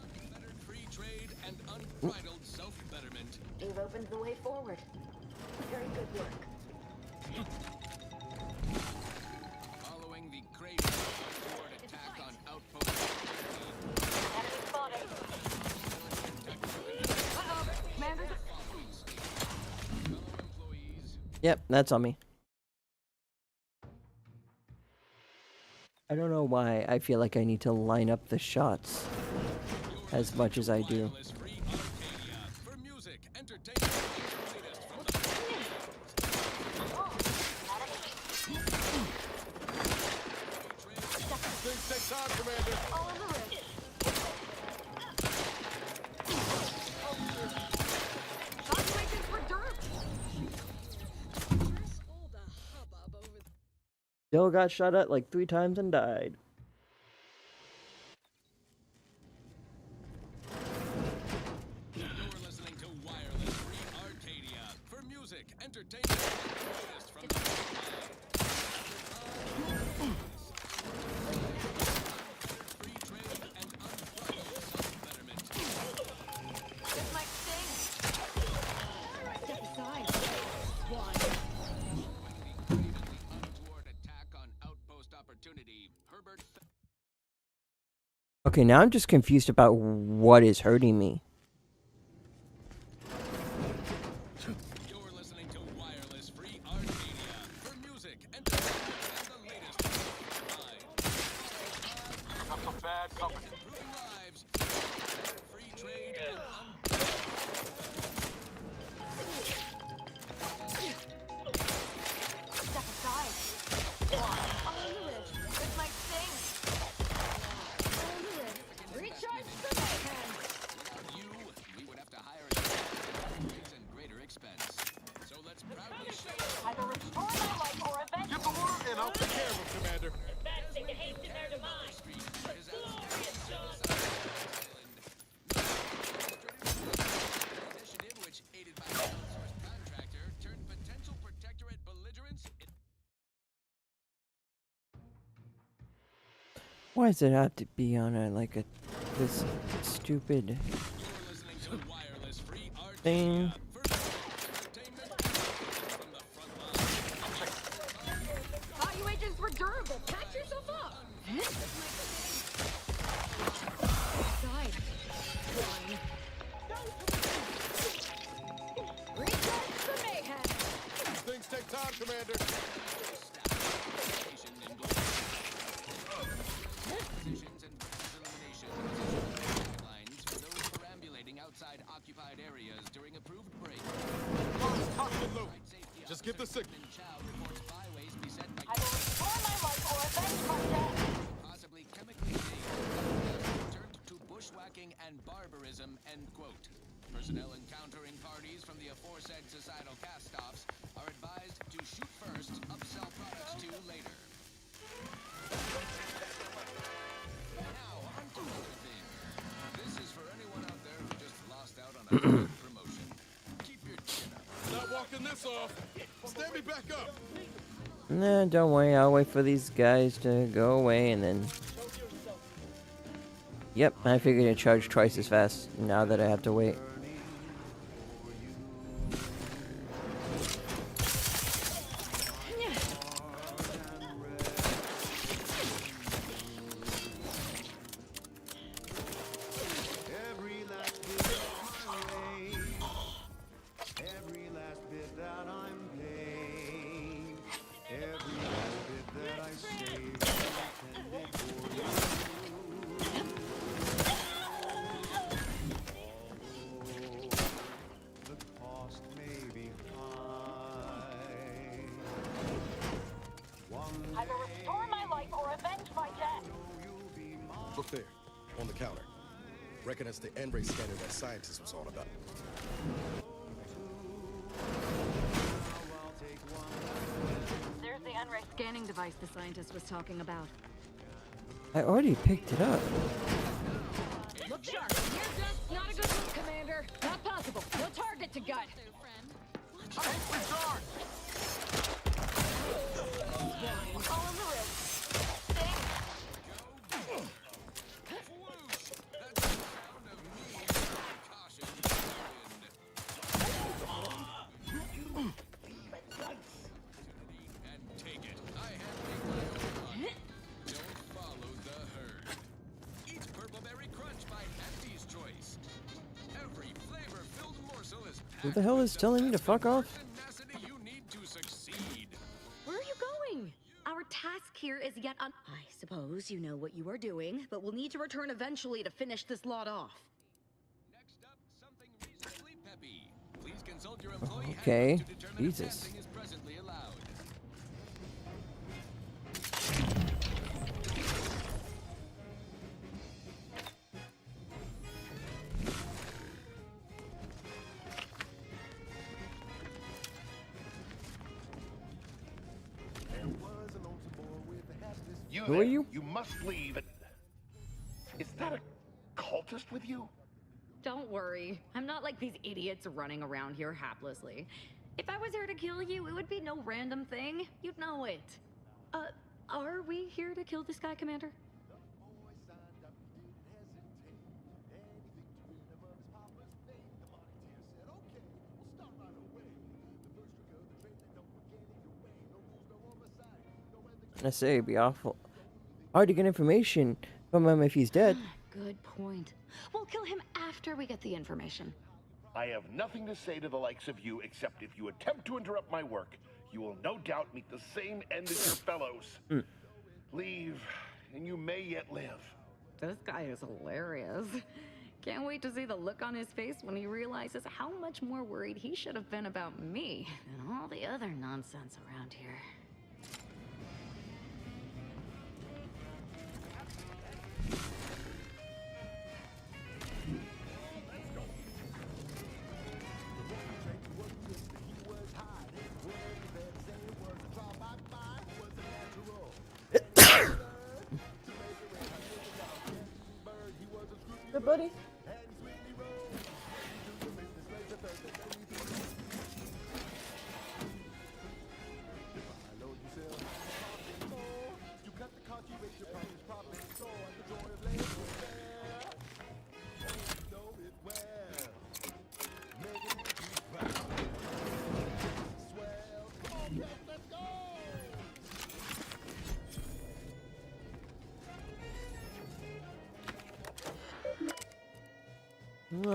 Unfettered free trade and unbridled self-betterment. You've opened the way forward. Very good work. Following the crazy untoward attack on Outpost 13. Enemy spotted. Commander. Yep, that's on me. I don't know why I feel like I need to line up the shots as much as I do. For music, entertainment, and the latest from the Things take time, Commander. All in the ring. Evacuations for dirt. All the hubbub over Still got shot at like 3 times and died. You're listening to Wireless Free Arcadia. For music, entertainment, and the latest from the front line. Free trade and unbridled self-betterment. This might sting. Step aside. One. Untoward attack on Outpost Opportunity. Herbert. Okay, now I'm just confused about what is hurting me. You're listening to Wireless Free Arcadia. For music, entertainment, and the latest from the front line. Got some bad company. Improving lives. Free trade and Step aside. All in the ridge. This might sting. All in the ridge. Recharge the mayhem. Without you, we would have to hire a and greater expense. So let's proudly show Either restore my life or avenge. Get the water and I'll take care of him, Commander. Advancing to hasten their demise. initiative which, aided by an outsourced contractor, turned potential protectorate belligerents into Why does it have to be on a like a this stupid wireless free art thing? Value agents were durable. Patch yourself up. Side. One. Recharge the mayhem. Things take time, Commander. positions and elimination guidelines for those perambulating outside occupied areas during approved break. Just give the signal. Chow reports byways beset by Either restore my life or avenge my death. possibly chemically dangerous, turned to bushwhacking and barbarism, end quote. Personnel encountering parties from the aforesaid societal cast-offs are advised to shoot first, upsell products to later. Now, on to another thing. This is for anyone out there lights off. Stand me back up. Nah, don't worry. I'll wait for these guys to go away and then... Yep, I figured it'd charge twice as fast now that I have to wait. Every last bit of my wage, every last bit that I'm paid, every last bit that I save is intended for you. Although the cost may be high, one Either restore my life or avenge my death. Look there, on the counter. Reckon it's the N-ray scanner that scientist was on about. There's the N-ray scanning device the scientist was talking about. I already picked it up. Look sharp. Not a good look, Commander. Not possible. No target to gut. Who the hell is telling me to fuck off? Where are you going? Our task here is yet I suppose you know what you are doing, but we'll need to return eventually to finish this lot off. Please consult your employee Okay, handbook to determine if Jesus. dancing is presently allowed. Who are you? You must leave. Is that a cultist with you? Don't worry. I'm not like these idiots running around here haplessly. If I was here to kill you, it would be no random thing. You'd know it. Are we here to kill this guy, Commander? I say it'd be awful hard to get information from him if he's dead. Good point. We'll kill him after we get the information. I have nothing to say to the likes of you except if you attempt to interrupt my work, you will no doubt meet the same end as your fellows. Leave, and you may yet live. This guy is hilarious. Can't wait to see the look on his face when he realizes how much more worried he should have been about me than all the other nonsense around here. Hey, buddy.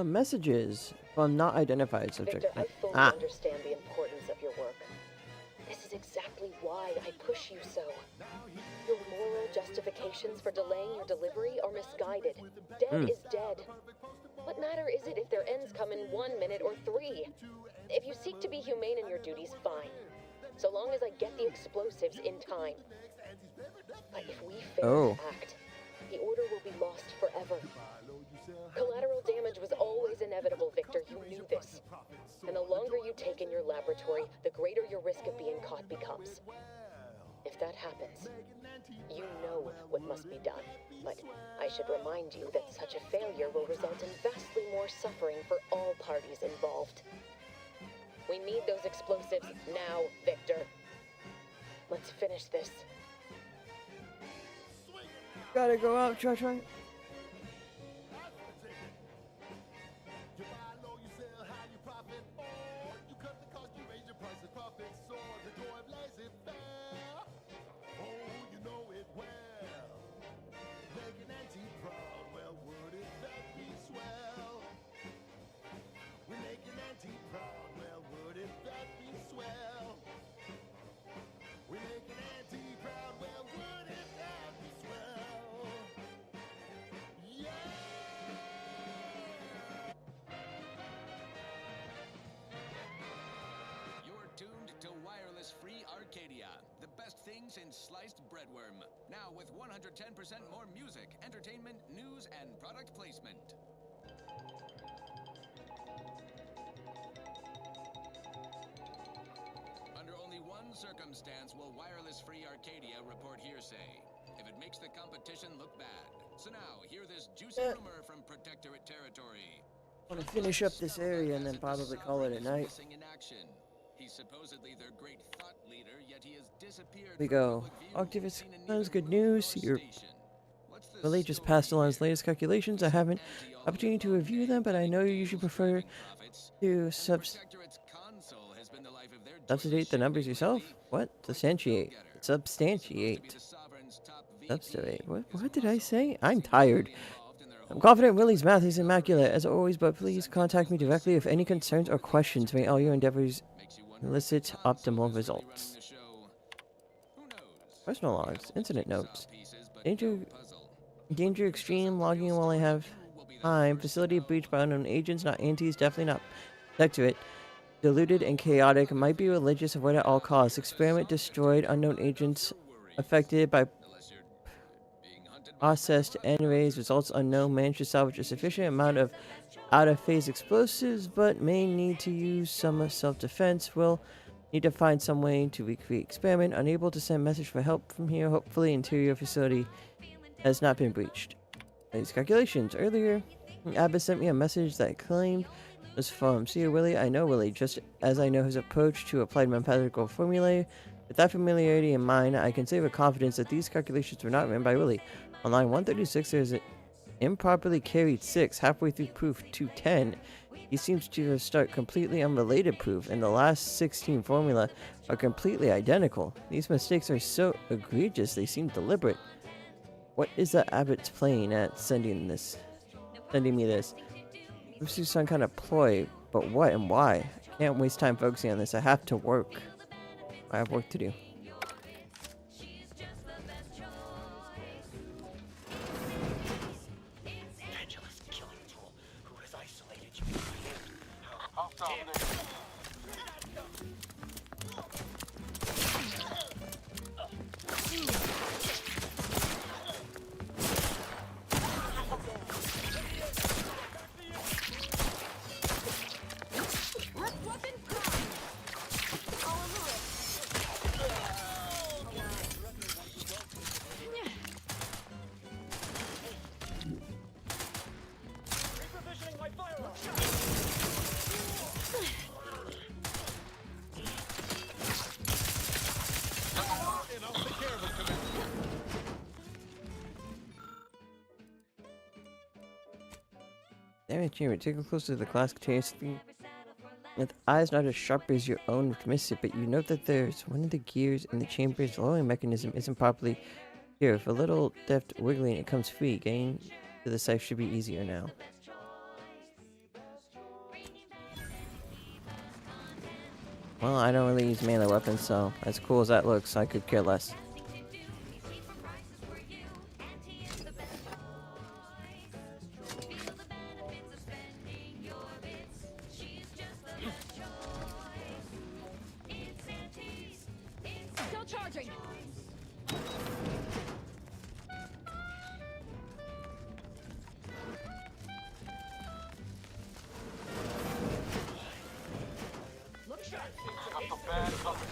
Messages from not identified subject. Victor, I fully understand the importance of your work. This is exactly why I push you so. Your moral justifications for delaying your delivery are misguided. Dead is dead. What matter is it if their ends come in 1 minute or 3? If you seek to be humane in your duties, fine. So long as I get the explosives in time. But if we fail to act, the order will be lost forever. Collateral damage was always inevitable, Victor. You knew this. And the longer you take in your laboratory, the greater your risk of being caught becomes. If that happens, you know what must be done. But I should remind you that such a failure will result in vastly more suffering for all parties involved. We need those explosives now, Victor. Let's finish this. Gotta go out, try. Free Arcadia, the best things in sliced breadworm. Now with 110% more music, entertainment, news, and product placement. Under only one circumstance will Wireless Free Arcadia report hearsay. If it makes the competition look bad. So now, hear this juicy rumor from Protectorate territory. I want to finish up this area and then probably call it a night. He's supposedly their great thought leader, yet he has disappeared. We go. Octavius, that's good news. Your Willie just passed along his latest calculations. I haven't opportunity to review them, but I know you usually prefer to substantiate the numbers yourself. What? Substantiate. Substantiate. What did I say? I'm tired. I'm confident Willie's math is immaculate, as always, but please contact me directly if any concerns or questions. May all your endeavors elicit optimal results. Personal logs, incident notes. Danger extreme, logging while I have time. Facility breached by unknown agents, not antis, definitely not back to it. Diluted and chaotic, might be religious, avoid at all costs. Experiment destroyed, unknown agents affected by processed N-rays, results unknown. Managed to salvage a sufficient amount of out-of-phase explosives, but may need to use some self-defense. Will need to find some way to recreate experiment. Unable to send message for help from here. Hopefully interior facility has not been breached. These calculations. Earlier, Abbott sent me a message that I claimed was from Sir Willie. I know Willie, just as I know his approach to applied mathematical formulae. With that familiarity in mind, I can say with confidence that these calculations were not written by Willie. On line 136, there's an improperly carried 6 halfway through proof 210. He seems to start completely unrelated proof, and the last 16 formula are completely identical. These mistakes are so egregious, they seem deliberate. What is that Abbott's playing at sending me this? This is some kind of ploy, but what and why? I can't waste time focusing on this. I have to work. I have work to do. Damn it, Chamber. Take a close to the glass contains with eyes not as sharp as your own, which miss it, but you note that there's one of the gears in the chamber's lowering mechanism isn't properly here. With a little deft wiggling, it comes free. Getting to the safe should be easier now. Well, I don't really use melee weapons, so as cool as that looks, I could care less. Still charging. Look sharp. Got the bad company.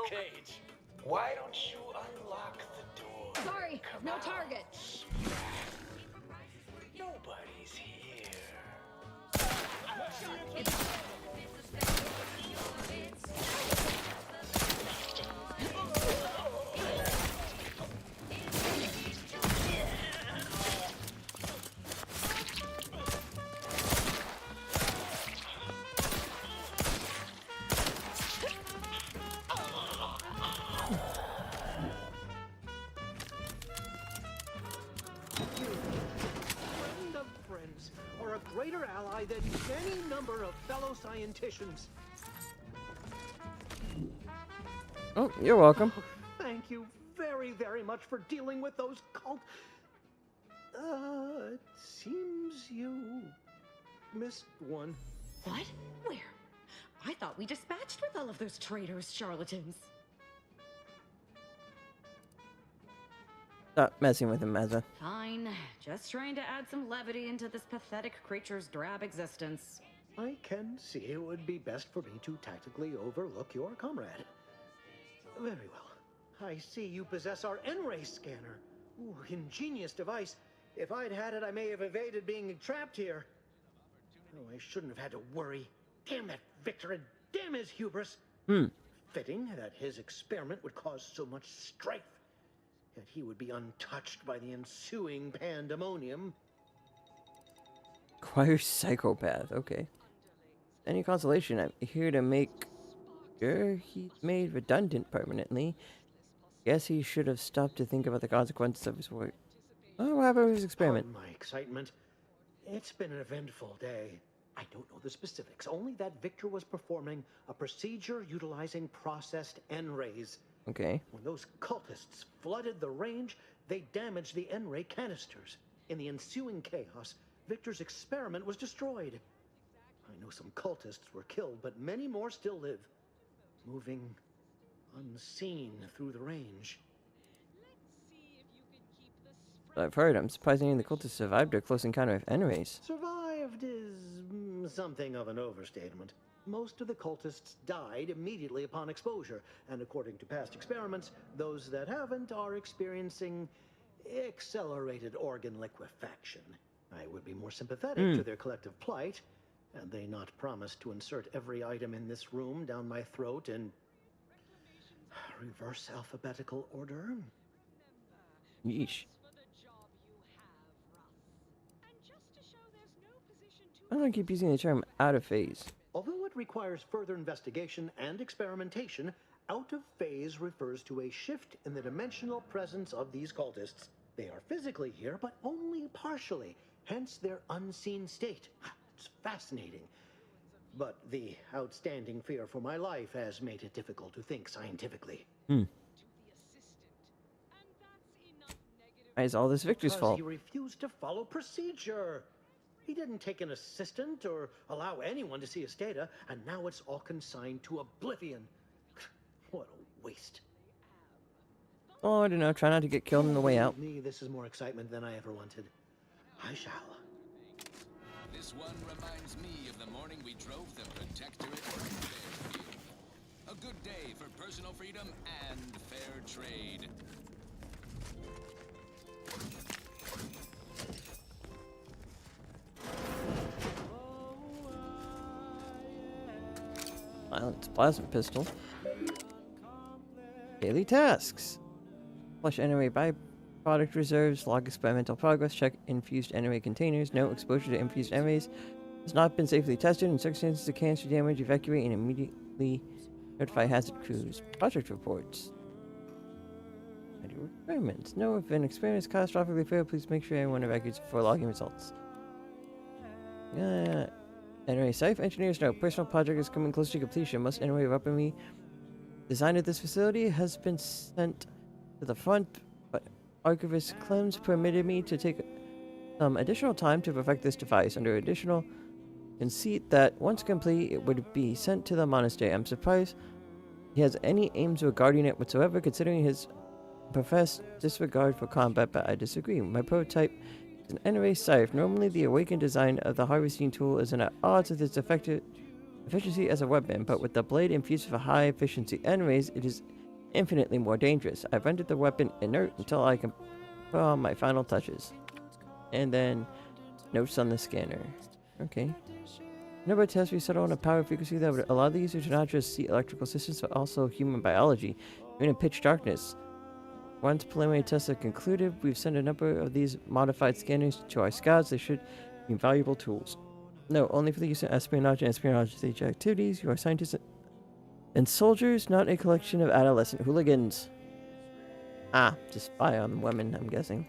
Cage, why don't you unlock the door? Sorry, no target. Nobody's here. Friend of friends, or a greater ally than any number of fellow scienticians. Oh, you're welcome. Thank you very, very much for dealing with those cult... it seems you missed one. What? Where? I thought we dispatched with all of those traitors, charlatans. Stop messing with him, Mazza. Fine. Just trying to add some levity into this pathetic creature's drab existence. I can see it would be best for me to tactically overlook your comrade. Very well. I see you possess our N-ray scanner. Ooh, ingenious device. If I'd had it, I may have evaded being trapped here. Oh, I shouldn't have had to worry. Damn that Victor and damn his hubris. Fitting that his experiment would cause so much strife. Yet he would be untouched by the ensuing pandemonium. Choir psychopath. Okay. Any consolation, I'm here to make sure he's made redundant permanently. Guess he should have stopped to think about the consequences of his work. Oh, what happened with his experiment? Pardon my excitement. It's been an eventful day. I don't know the specifics, only that Victor was performing a procedure utilizing processed N-rays. Okay. When those cultists flooded the range, they damaged the N-ray canisters. In the ensuing chaos, Victor's experiment was destroyed. I know some cultists were killed, but many more still live, moving unseen through the range. I've heard. I'm surprised any of the cultists survived a close encounter with N-rays. Survived is something of an overstatement. Most of the cultists died immediately upon exposure, and according to past experiments, those that haven't are experiencing accelerated organ liquefaction. I would be more sympathetic to their collective plight, and they not promise to insert every item in this room down my throat in reverse alphabetical order. Yeesh. I don't keep using the term out of phase. Although it requires further investigation and experimentation, out of phase refers to a shift in the dimensional presence of these cultists. They are physically here, but only partially, hence their unseen state. It's fascinating. But the outstanding fear for my life has made it difficult to think scientifically. Why is all this Victor's fault? He refused to follow procedure. He didn't take an assistant or allow anyone to see his data, and now it's all consigned to oblivion. What a waste. Oh, I don't know. Try not to get killed on the way out. Me, this is more excitement than I ever wanted. I shall. This one reminds me of the morning we drove the Protectorate from Fairfield. A good day for personal freedom and fair trade. Silent plasma pistol. Daily tasks. Flush NOA byproduct reserves. Log experimental progress. Check infused NOA containers. Note exposure to infused NOAs has not been safely tested. In circumstances of cancer damage, evacuate and immediately notify hazard crews. Project reports. I do experiments. No, if an experiment is catastrophically failed, please make sure everyone evacuates before logging results. NOA safe engineers know personal project is coming close to completion. Most NOA weaponry designed at this facility has been sent to the front, but Archivist Clems permitted me to take some additional time to perfect this device under additional conceit that once complete it would be sent to the monastery. I'm surprised he has any aims regarding it whatsoever, considering his professed disregard for combat, but I disagree. My prototype is an NRA scythe. Normally the awakened design of the harvesting tool is at odds with its effective efficiency as a weapon, but with the blade infused with a high efficiency end rays, it is infinitely more dangerous. I've rendered the weapon inert until I can put on my final touches. And then notes on the scanner. Okay. Number of tests we settle on a power frequency that would allow the user to not just see electrical systems, but also human biology, even in pitch darkness. Once preliminary tests are concluded, we've sent a number of these modified scanners to our scouts. They should be valuable tools. No, only for the use of espionage and espionage activities. You are scientists and soldiers, not a collection of adolescent hooligans. Ah, to spy on women, I'm guessing.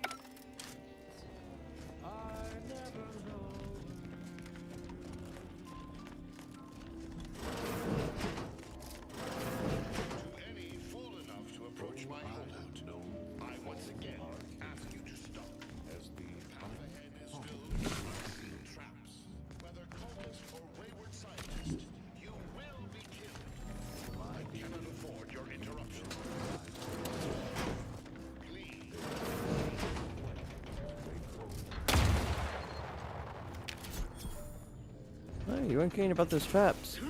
Oh, you weren't caring about those traps.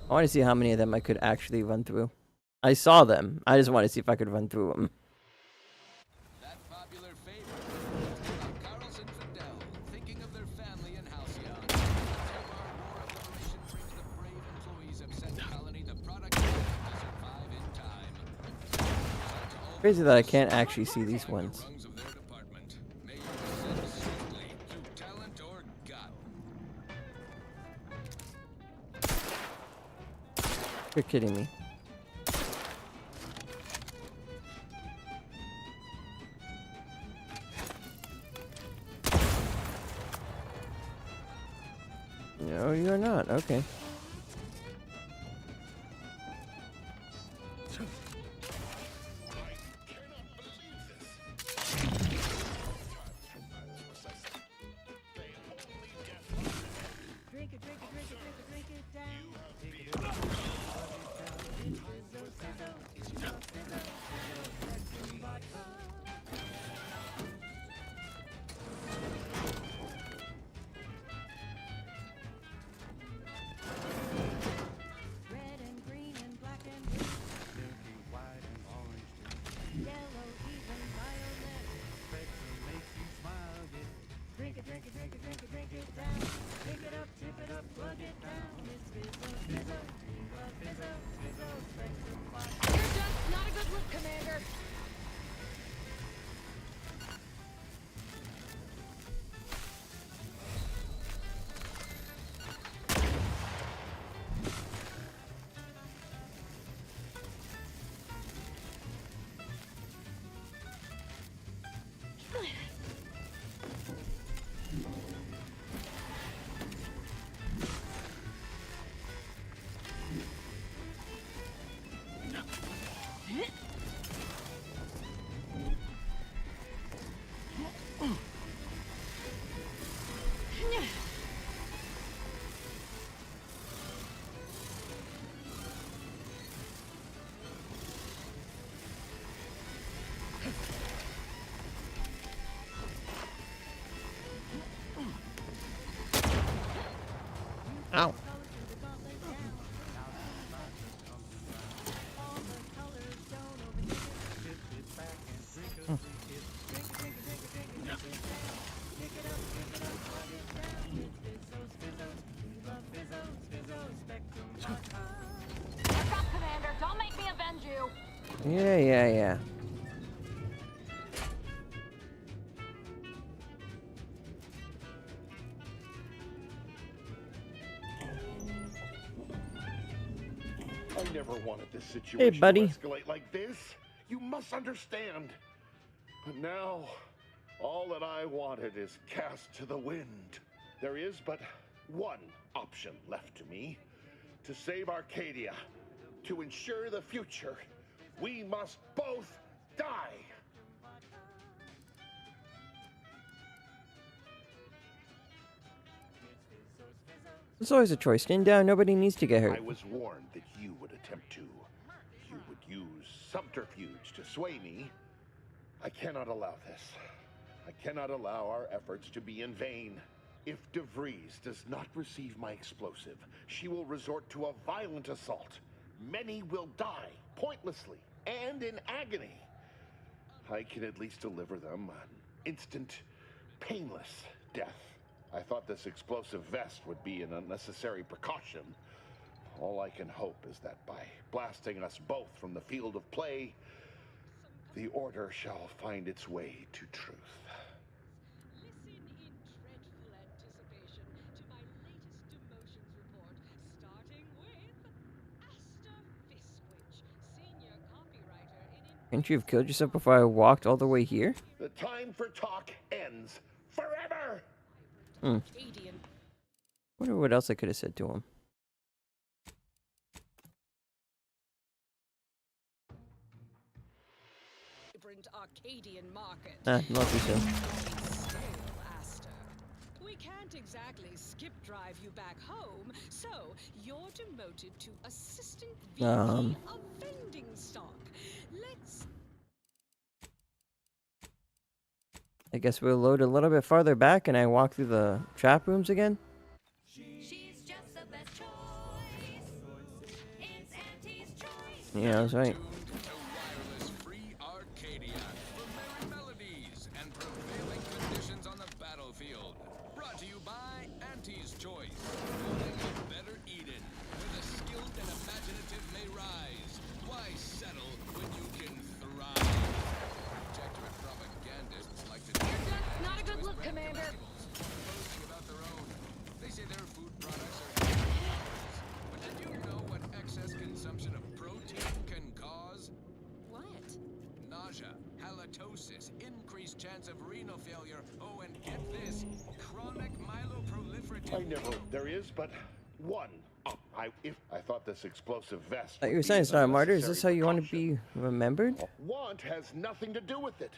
I want to see how many of them I could actually run through. I saw them. I just want to see if I could run through them. That popular favorite, Carlson Fidel, thinking of their family in Halcyon. Our War of Liberation brings the brave employees of said colony the product to survive in time. Crazy that I can't actually see these ones. May you ascend swiftly through talent or gut. You're kidding me. No, you're not. Okay. Ow. What's up, Commander? Don't make me avenge you. Yeah. I never wanted this situation buddy. to escalate like this. You must understand. But now, all that I wanted is cast to the wind. There is but one option left to me. To save Arcadia, to ensure the future, we must both die. There's always a choice. Stand down. Nobody needs to get hurt. I was warned that you would attempt to you would use subterfuge to sway me. I cannot allow this. I cannot allow our efforts to be in vain. If DeVries does not receive my explosive, she will resort to a violent assault. Many will die, pointlessly, and in agony. I can at least deliver them an instant, painless death. I thought this explosive vest would be an unnecessary precaution. All I can hope is that by blasting us both from the field of play, the Order shall find its way to truth. Couldn't you have killed yourself before I walked all the way here? The time for talk ends forever! Wonder what else I could have said to him. Arcadian market. Lucky so. We can't exactly skip drive you back home, so you're demoted to assistant VP of vending stock. Let's. I guess we'll load a little bit farther back and I walk through the trap rooms again. She's just the best choice. It's Auntie's choice. Yeah, that's right. Halitosis, increased chance of renal failure. Oh, and get this, chronic myeloproliferative. There is but one. I thought this explosive vest. You were saying it's not a martyr. Is this how you want to be remembered? Want has nothing to do with it.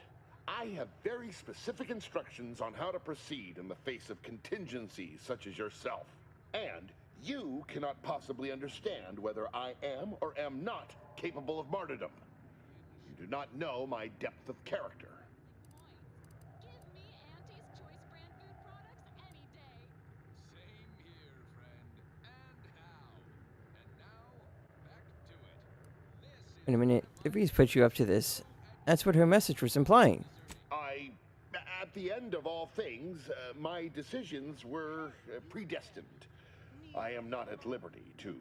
I have very specific instructions on how to proceed in the face of contingencies such as yourself. And you cannot possibly understand whether I am or am not capable of martyrdom. You do not know my depth of character. Wait a minute. DeVries put you up to this. That's what her message was implying. At the end of all things, my decisions were predestined. I am not at liberty to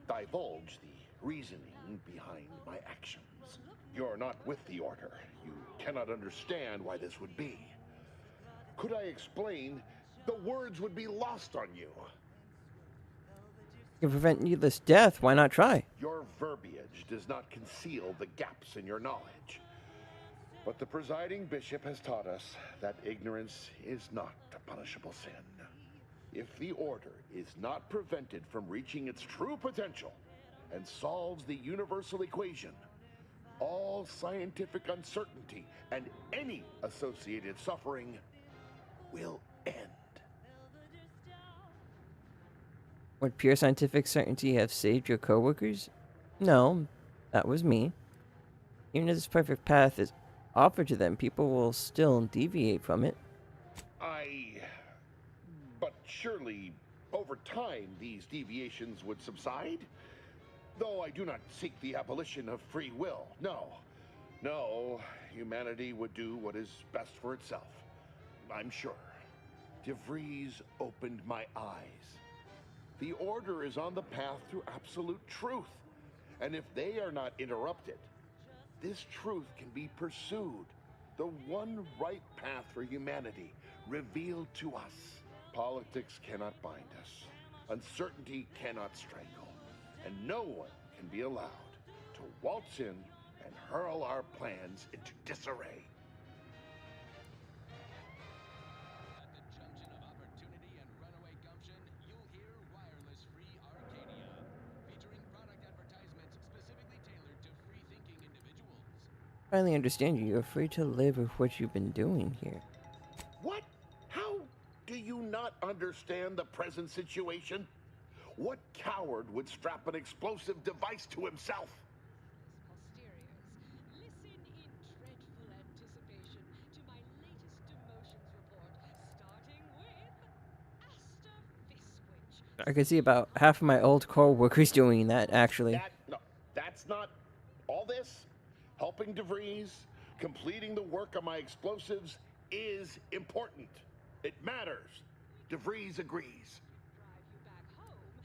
divulge the reasoning behind my actions. You're not with the Order. You cannot understand why this would be. Could I explain, the words would be lost on you. To prevent needless death, why not try? Your verbiage does not conceal the gaps in your knowledge. But the presiding bishop has taught us that ignorance is not a punishable sin. If the Order is not prevented from reaching its true potential and solves the universal equation, all scientific uncertainty and any associated suffering will end. Would pure scientific certainty have saved your coworkers? No, that was me. Even if this perfect path is offered to them, people will still deviate from it. But surely, over time, these deviations would subside? Though I do not seek the abolition of free will, no, humanity would do what is best for itself. I'm sure. DeVries opened my eyes. The Order is on the path to absolute truth, and if they are not interrupted, this truth can be pursued. The one right path for humanity revealed to us. Politics cannot bind us. Uncertainty cannot strangle. And no one can be allowed to waltz in and hurl our plans into disarray. I finally understand you. You're free to live with what you've been doing here. What? How do you not understand the present situation? What coward would strap an explosive device to himself? I could see about half of my old co-workers doing that, actually. No, that's not all this. Helping DeVries, completing the work on my explosives is important. It matters. DeVries agrees.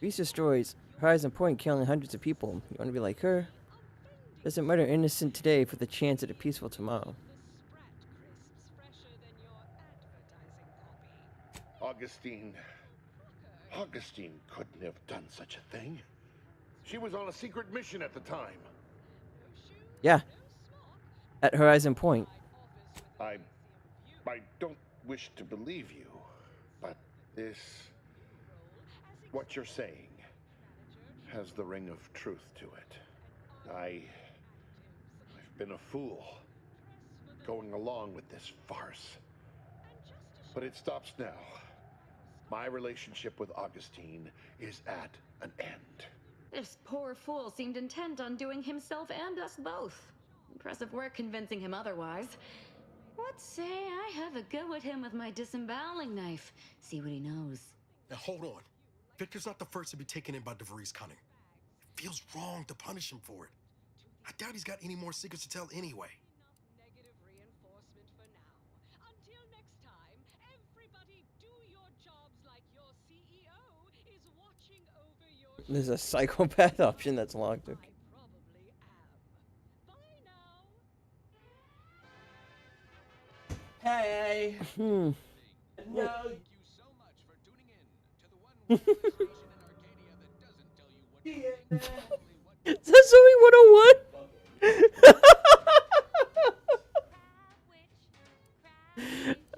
Reese destroys Horizon Point, killing hundreds of people. You want to be like her? Doesn't murder innocent today for the chance at a peaceful tomorrow. Augustine couldn't have done such a thing. She was on a secret mission at the time. Yeah. At Horizon Point. I don't wish to believe you, but what you're saying has the ring of truth to it. I've been a fool going along with this farce. But it stops now. My relationship with Augustine is at an end. This poor fool seemed intent on doing himself and us both. Impressive work convincing him otherwise. What say I have a go at him with my disemboweling knife? See what he knows. Now hold on. Victor's not the first to be taken in by DeVries' cunning. It feels wrong to punish him for it. I doubt he's got any more secrets to tell anyway. There's a psychopath option that's locked. Okay. Hey. No. That's Zoe 101.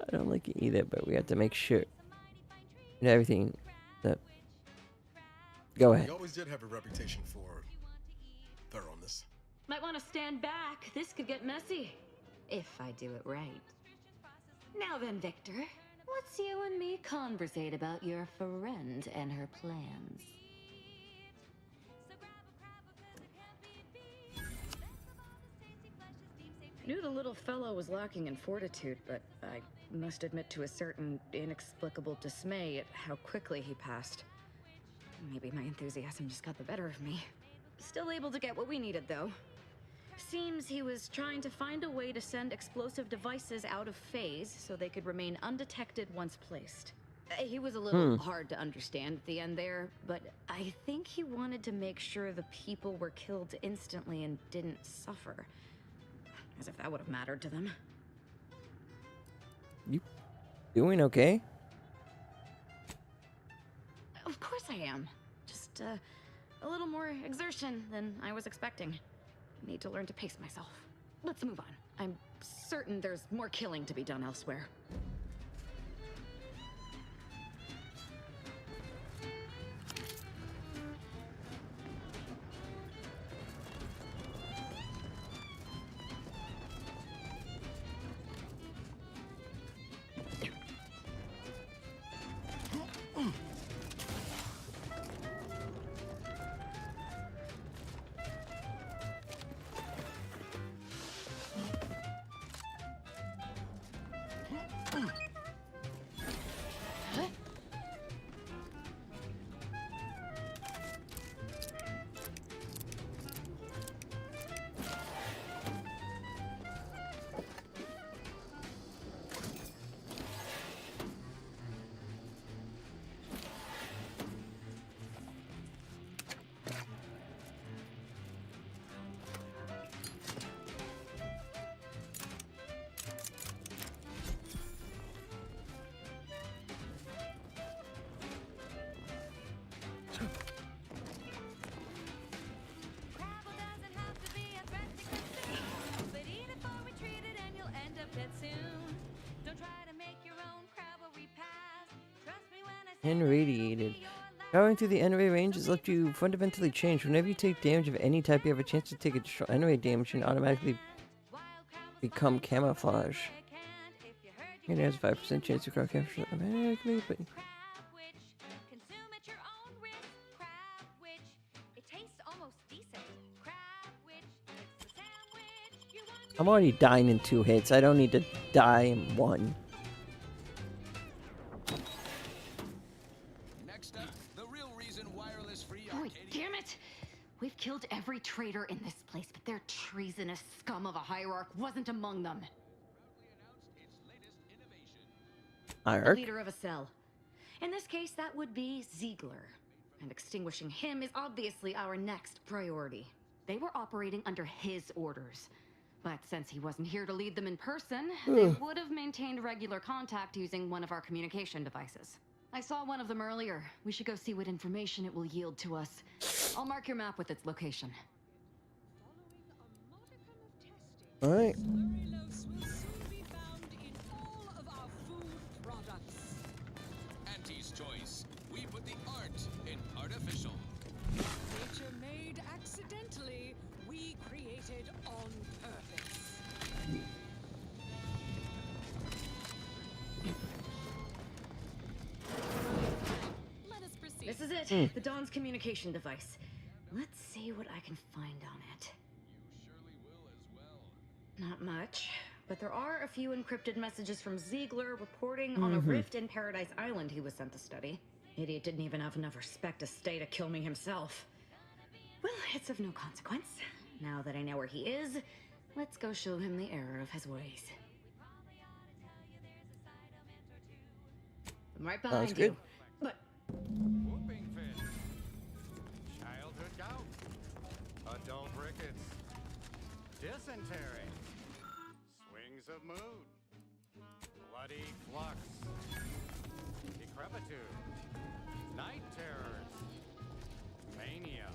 I don't like it either, but we have to make sure and everything that. Go ahead. He always did have a reputation for thoroughness. Might want to stand back. This could get messy. If I do it right. Now then, Victor. Let's you and me conversate about your friend and her plans. I knew the little fellow was lacking in fortitude, but I must admit to a certain inexplicable dismay at how quickly he passed. Maybe my enthusiasm just got the better of me. Still able to get what we needed, though. Seems he was trying to find a way to send explosive devices out of phase so they could remain undetected once placed. He was a little hard to understand at the end there, but I think he wanted to make sure the people were killed instantly and didn't suffer. As if that would have mattered to them. You doing okay? Of course I am. Just a little more exertion than I was expecting. Need to learn to pace myself. Let's move on. I'm certain there's more killing to be done elsewhere. Irradiated. Going through the N-ray range has left you fundamentally changed. Whenever you take damage of any type, you have a chance to take additional N-ray damage and automatically become camouflage. It has a 5% chance to grow camouflage automatically, but I'm already dying in 2 hits. I don't need to die in 1. Next up, the real treasonous scum of a hierarch wasn't among them. The Hierarch? leader of a cell. In this case, that would be Ziegler. And extinguishing him is obviously our next priority. They were operating under his orders. But since he wasn't here to lead them in person, they would have maintained regular contact using one of our communication devices. I saw one of them earlier. We should go see what information it will yield to us. I'll mark your map with its location. Alright. Slurryloafs will soon be found in all of our food products. Auntie's choice. We put the art in artificial. Nature made accidentally, we created on purpose. Let us proceed. This is it. The Dawn's communication device. Let's see what I can find on it. Not much, but there are a few encrypted messages from Ziegler reporting on a rift in Paradise Island he was sent to study. Idiot didn't even have enough respect to stay to kill me himself. Well, it's of no consequence. Now that I know where he is, let's go show him the error of his ways. I'm right behind Sounds you. good. But Whooping fit. Childhood gout. Adult rickets. Dysentery. Swings of mood. Bloody flux. Decrepitude. Night terrors. Mania.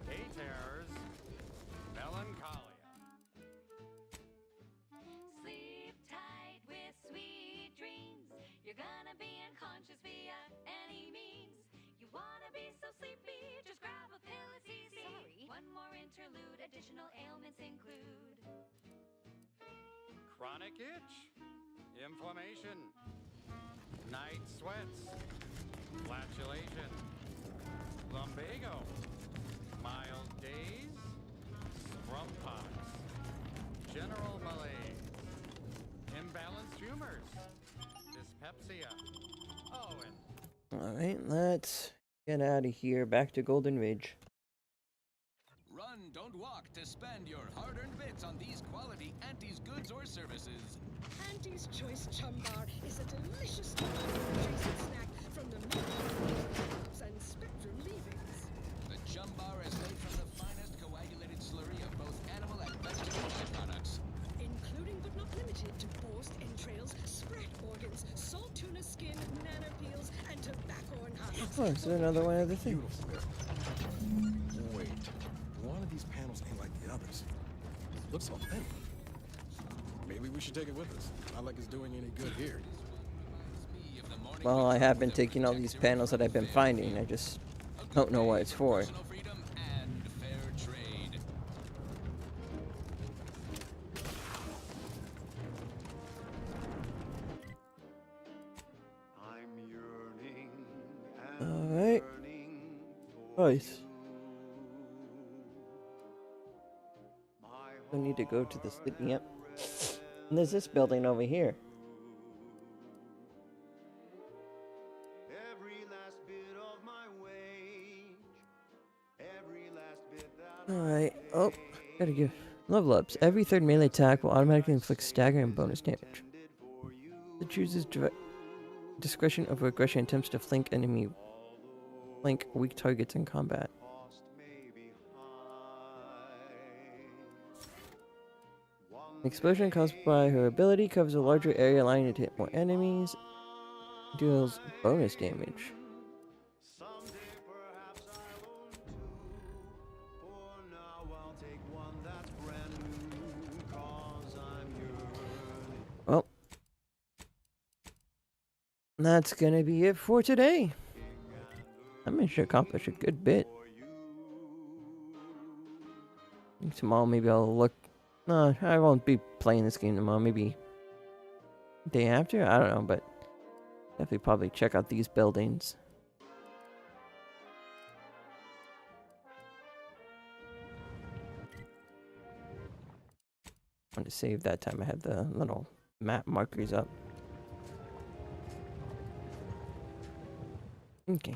Day terrors. Melancholia. Sleep tight with sweet dreams. You're gonna be unconscious via any means. You wanna be so sleepy, just grab a pill, it's easy. Sorry. One more interlude, additional ailments include Chronic itch. Inflammation. Night sweats. Flatulation. Lumbago. Mild days. Sprumpox. General malaise. Imbalanced humors. Dyspepsia. Oh, and Alright, let's get out of here. Back to Golden Ridge. Run, don't walk to spend your hard-earned bits on these quality Auntie's goods or services. Auntie's Choice Chumbar is a delicious adjacent snack from the Meat and Spectrum leavings. The Chumbar is made from the finest coagulated slurry of both animal and vegetable byproducts. Including but not limited to borscht entrails, sprat organs, salt tuna skin, nana peels, and tobacco and husks. Oh, is there another one of the things? Wait, one of these panels ain't like the others. Looks authentic. Maybe we should take it with us. Not like it's doing any good here. Well, I have been taking all these panels that I've been finding. I just don't know what it's for. Freedom and fair trade. I'm yearning Alright. Nice. I need to go to the city. Yep. And there's this building over here. every last bit of my wage. Every last bit that Alright. Oh, gotta give level ups. Every third melee attack will automatically inflict staggering bonus damage. It chooses discretion over aggression attempts to flank weak targets in combat. An explosion caused by her ability covers a larger area, allowing it to hit more enemies. Deals bonus damage. Well, that's gonna be it for today. I managed to accomplish a good bit. I think tomorrow maybe I'll look. No, I won't be playing this game tomorrow. Maybe day after? I don't know, but definitely probably check out these buildings. I want to save that time I had the little map markers up. Okay.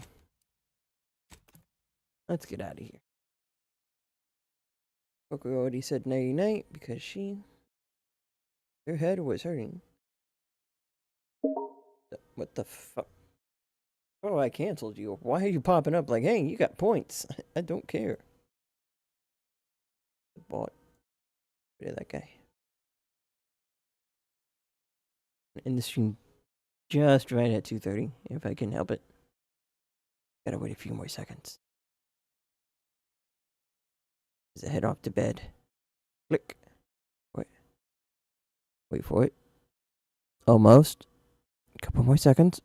Let's get out of here. Coco already said nighty night because her head was hurting. What the fuck? Oh, I canceled you. Why are you popping up like, hey, you got points? I don't care. Bought. Rid of that guy. In the stream just right at 2:30, if I can help it. Gotta wait a few more seconds. Is it head off to bed? Click. Wait for it. Almost. A couple more seconds.